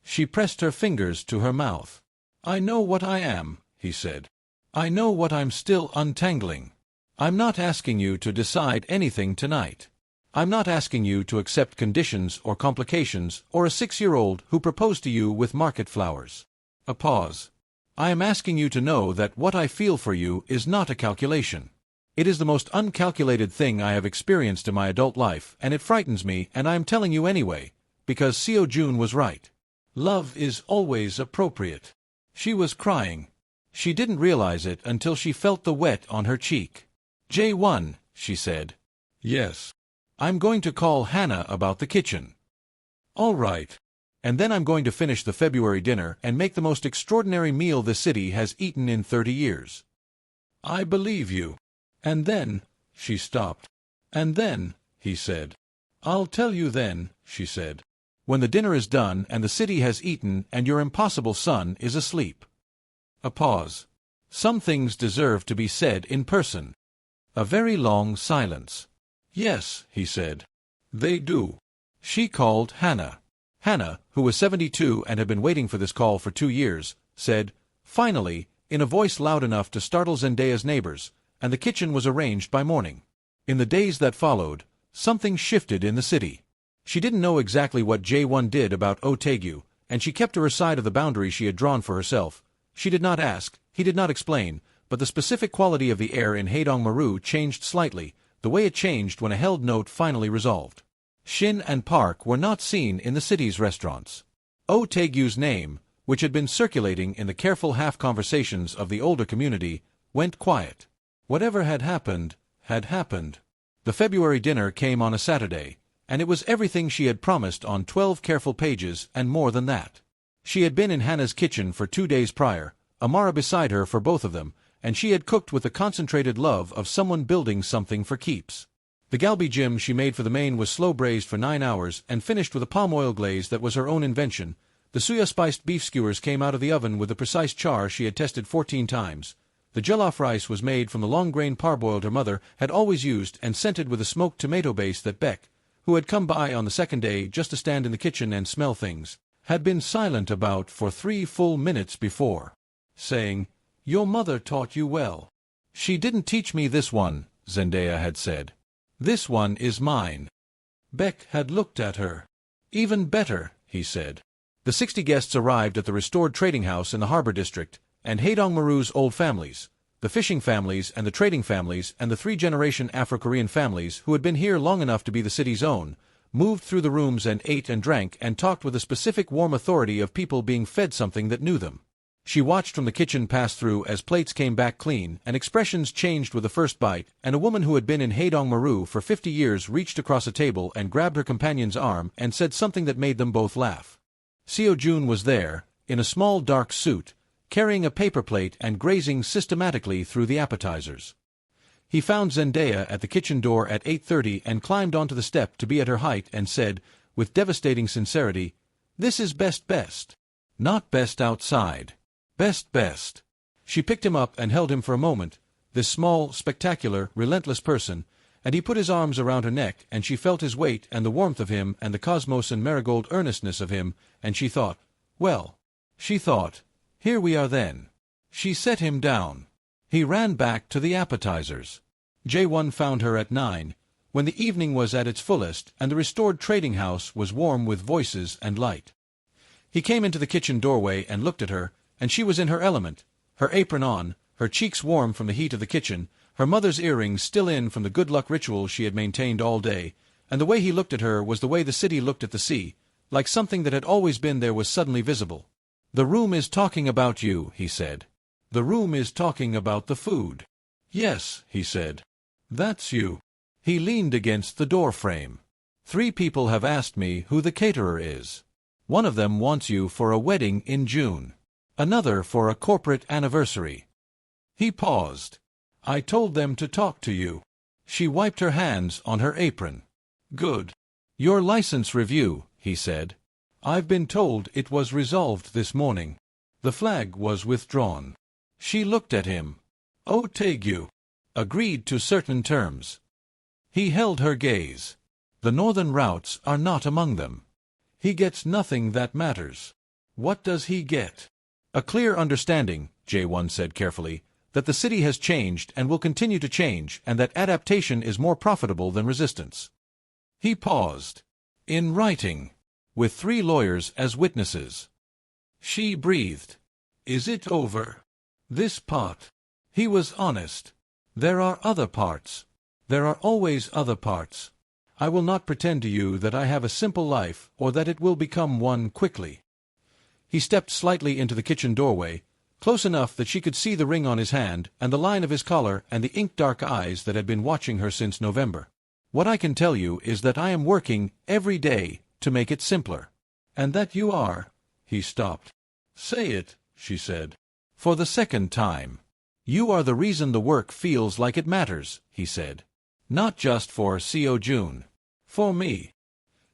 She pressed her fingers to her mouth. I know what I am, he said. I know what I'm still untangling. I'm not asking you to decide anything tonight. I'm not asking you to accept conditions or complications or a 6-year-old who proposed to you with market flowers. A pause. I am asking you to know that what I feel for you is not a calculation. It is the most uncalculated thing I have experienced in my adult life, and it frightens me, and I am telling you anyway, because Seo Jun was right. Love is always appropriate. She was crying. She didn't realize it until she felt the wet on her cheek. J1, she said. Yes. I'm going to call Hannah about the kitchen. All right. And then I'm going to finish the February dinner and make the most extraordinary meal the city has eaten in 30 years. I believe you. And then, she stopped. And then, he said. I'll tell you then, she said. When the dinner is done and the city has eaten and your impossible son is asleep. A pause. Some things deserve to be said in person. A very long silence. Yes, he said. They do. She called Hannah. Hannah, who was 72 and had been waiting for this call for 2 years, said, finally, in a voice loud enough to startle Zendaya's neighbors, and the kitchen was arranged by morning. In the days that followed, something shifted in the city. She didn't know exactly what J1 did about Otegu, and she kept to her side of the boundary she had drawn for herself. She did not ask, he did not explain, but the specific quality of the air in Haedong-maru changed slightly, the way it changed when a held note finally resolved. Shin and Park were not seen in the city's restaurants. Otegu's name, which had been circulating in the careful half-conversations of the older community, went quiet. Whatever had happened, had happened. The February dinner came on a Saturday, and it was everything she had promised on 12 careful pages and more than that. She had been in Hannah's kitchen for 2 days prior, Amara beside her for both of them, and she had cooked with the concentrated love of someone building something for keeps. The galbi jim she made for the main was slow-braised for 9 hours and finished with a palm oil glaze that was her own invention. The suya-spiced beef skewers came out of the oven with the precise char she had tested 14 times. The jollof rice was made from the long-grain parboiled her mother had always used and scented with a smoked tomato base that Beck, who had come by on the second day just to stand in the kitchen and smell things, had been silent about for 3 full minutes before, saying, "Your mother taught you well." "She didn't teach me this one," Zendaya had said. "This one is mine." Beck had looked at her. "Even better," he said. The 60 guests arrived at the restored trading house in the harbor district, and Haedong-maru's old families, the fishing families and the trading families and the 3-generation Afro-Korean families who had been here long enough to be the city's own, moved through the rooms and ate and drank and talked with a specific warm authority of people being fed something that knew them. She watched from the kitchen pass through as plates came back clean and expressions changed with the first bite, and a woman who had been in Haedong-maru for 50 years reached across a table and grabbed her companion's arm and said something that made them both laugh. Seo Jun was there, in a small dark suit, carrying a paper plate and grazing systematically through the appetizers. He found Zendaya at the kitchen door at 8:30 and climbed onto the step to be at her height and said, with devastating sincerity, "This is best. Not best outside. Best. She picked him up and held him for a moment, this small, spectacular, relentless person, and he put his arms around her neck and she felt his weight and the warmth of him and the cosmos and marigold earnestness of him, and she thought, here we are then. She set him down. He ran back to the appetizers. J1 found her at 9, when the evening was at its fullest and the restored trading house was warm with voices and light. He came into the kitchen doorway and looked at her, and she was in her element, her apron on, her cheeks warm from the heat of the kitchen, her mother's earrings still in from the good luck ritual she had maintained all day, and the way he looked at her was the way the city looked at the sea, like something that had always been there was suddenly visible. "The room is talking about you," he said. "The room is talking about the food." "Yes," he said. "That's you." He leaned against the door frame. "3 people have asked me who the caterer is. One of them wants you for a wedding in June. Another for a corporate anniversary." He paused. "I told them to talk to you." She wiped her hands on her apron. "Good. Your license review," he said. "I've been told it was resolved this morning. The flag was withdrawn." She looked at him. "Oh, Tegu. Agreed to certain terms." He held her gaze. "The northern routes are not among them. He gets nothing that matters." "What does he get?" "A clear understanding," J1 said carefully, "that the city has changed and will continue to change, and that adaptation is more profitable than resistance." He paused. "In writing, with 3 lawyers as witnesses." She breathed. "Is it over? This part?" He was honest. "There are other parts. There are always other parts. I will not pretend to you that I have a simple life or that it will become one quickly." He stepped slightly into the kitchen doorway, close enough that she could see the ring on his hand and the line of his collar and the ink-dark eyes that had been watching her since November. "What I can tell you is that I am working every day to make it simpler." "And that you are—" He stopped. "Say it," she said. "For the second time. You are the reason the work feels like it matters," he said. "Not just for Co June. For me."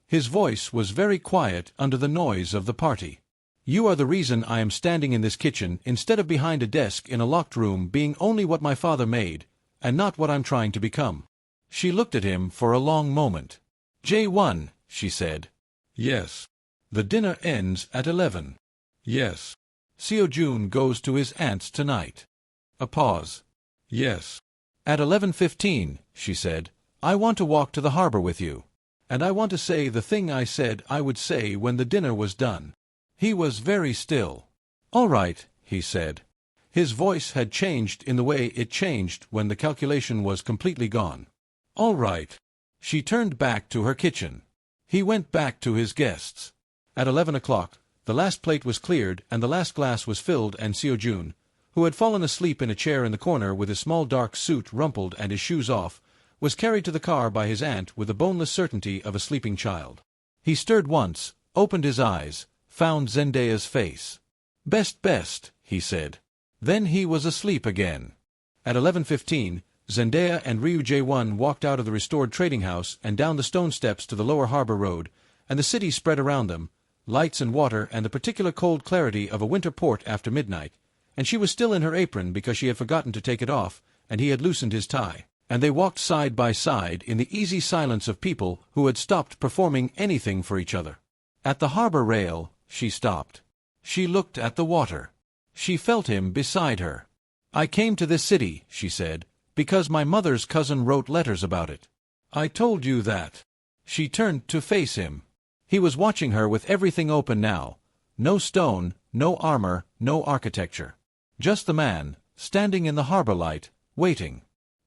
His voice was very quiet under the noise of the party. "You are the reason I am standing in this kitchen instead of behind a desk in a locked room being only what my father made, and not what I'm trying to become." She looked at him for a long moment. "J1, she said. "Yes." "The dinner ends at 11. "Yes." "Co June goes to his aunt's tonight." A pause. "Yes." "At 11:15, she said, "I want to walk to the harbor with you. And I want to say the thing I said I would say when the dinner was done." He was very still. "All right," he said. His voice had changed in the way it changed when the calculation was completely gone. "All right." She turned back to her kitchen. He went back to his guests. At 11 o'clock, the last plate was cleared and the last glass was filled, and Seo Jun, who had fallen asleep in a chair in the corner with his small dark suit rumpled and his shoes off, was carried to the car by his aunt with the boneless certainty of a sleeping child. He stirred once, opened his eyes, found Zendaya's face. Best, he said. Then he was asleep again. At 11:15, Zendaya and Ryu J1 walked out of the restored trading house and down the stone steps to the lower harbor road, and the city spread around them, lights and water and the particular cold clarity of a winter port after midnight, and she was still in her apron because she had forgotten to take it off, and he had loosened his tie, and they walked side by side in the easy silence of people who had stopped performing anything for each other. At the harbor rail, she stopped. She looked at the water. She felt him beside her. "I came to this city," she said, "because my mother's cousin wrote letters about it." "I told you that." She turned to face him. He was watching her with everything open now. No stone, no armor, no architecture. Just the man, standing in the harbor light, waiting.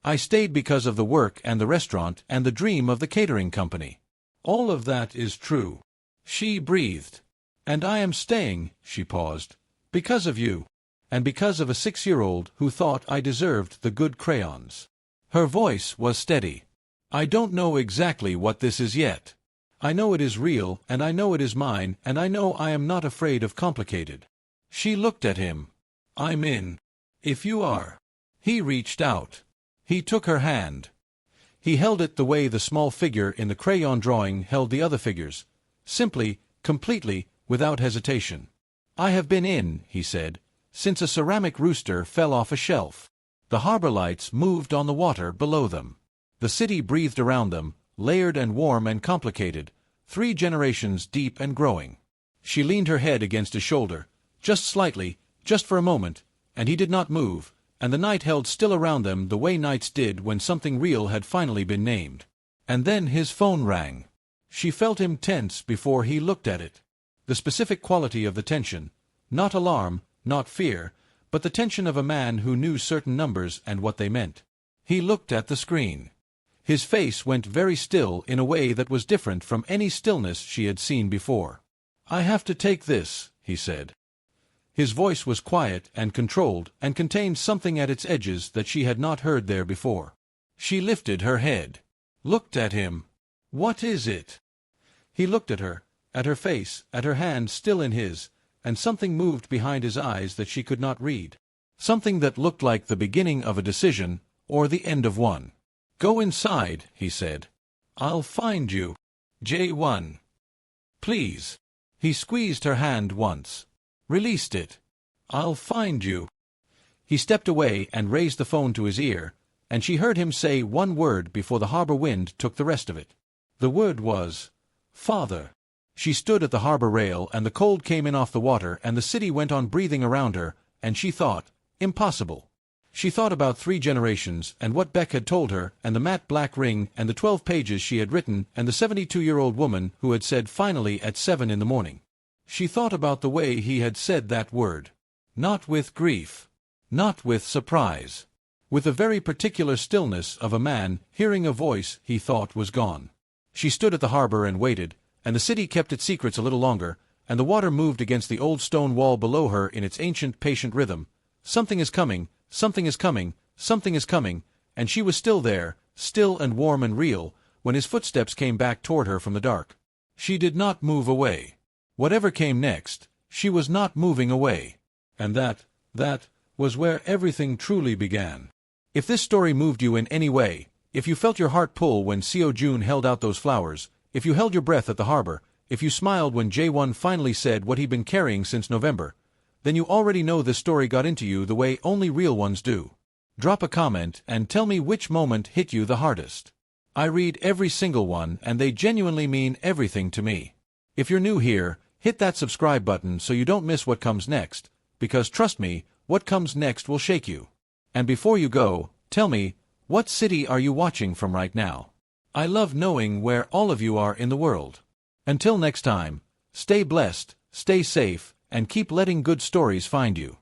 "I stayed because of the work and the restaurant and the dream of the catering company." "All of that is true." She breathed. "And I am staying," she paused, "because of you. And because of a 6-year-old who thought I deserved the good crayons." Her voice was steady. "I don't know exactly what this is yet. I know it is real, and I know it is mine, and I know I am not afraid of complicated." She looked at him. "I'm in. If you are." He reached out. He took her hand. He held it the way the small figure in the crayon drawing held the other figures, simply, completely, without hesitation. "I have been in," he said, "since a ceramic rooster fell off a shelf." The harbor lights moved on the water below them. The city breathed around them, layered and warm and complicated, 3 generations deep and growing. She leaned her head against his shoulder, just slightly, just for a moment, and he did not move, and the night held still around them the way nights did when something real had finally been named. And then his phone rang. She felt him tense before he looked at it. The specific quality of the tension, not alarm, not fear, but the tension of a man who knew certain numbers and what they meant. He looked at the screen. His face went very still in a way that was different from any stillness she had seen before. "I have to take this," he said. His voice was quiet and controlled and contained something at its edges that she had not heard there before. She lifted her head, looked at him. "What is it?" He looked at her face, at her hand still in his, and something moved behind his eyes that she could not read. Something that looked like the beginning of a decision, or the end of one. "Go inside," he said. "I'll find you. J1. Please." He squeezed her hand once. Released it. "I'll find you." He stepped away and raised the phone to his ear, and she heard him say one word before the harbor wind took the rest of it. The word was, "Father." She stood at the harbor rail, and the cold came in off the water, and the city went on breathing around her, and she thought, impossible. She thought about 3 generations, and what Beck had told her, and the matte black ring, and the 12 pages she had written, and the 72-year-old woman who had said finally at 7 in the morning. She thought about the way he had said that word. Not with grief. Not with surprise. With a very particular stillness of a man hearing a voice he thought was gone. She stood at the harbor and waited, and the city kept its secrets a little longer, and the water moved against the old stone wall below her in its ancient, patient rhythm. Something is coming, something is coming, something is coming, and she was still there, still and warm and real, when his footsteps came back toward her from the dark. She did not move away. Whatever came next, she was not moving away. And that was where everything truly began. If this story moved you in any way, if you felt your heart pull when Seo Jun held out those flowers, if you held your breath at the harbor, if you smiled when J1 finally said what he'd been carrying since November, then you already know this story got into you the way only real ones do. Drop a comment and tell me which moment hit you the hardest. I read every single one, and they genuinely mean everything to me. If you're new here, hit that subscribe button so you don't miss what comes next, because trust me, what comes next will shake you. And before you go, tell me, what city are you watching from right now? I love knowing where all of you are in the world. Until next time, stay blessed, stay safe, and keep letting good stories find you.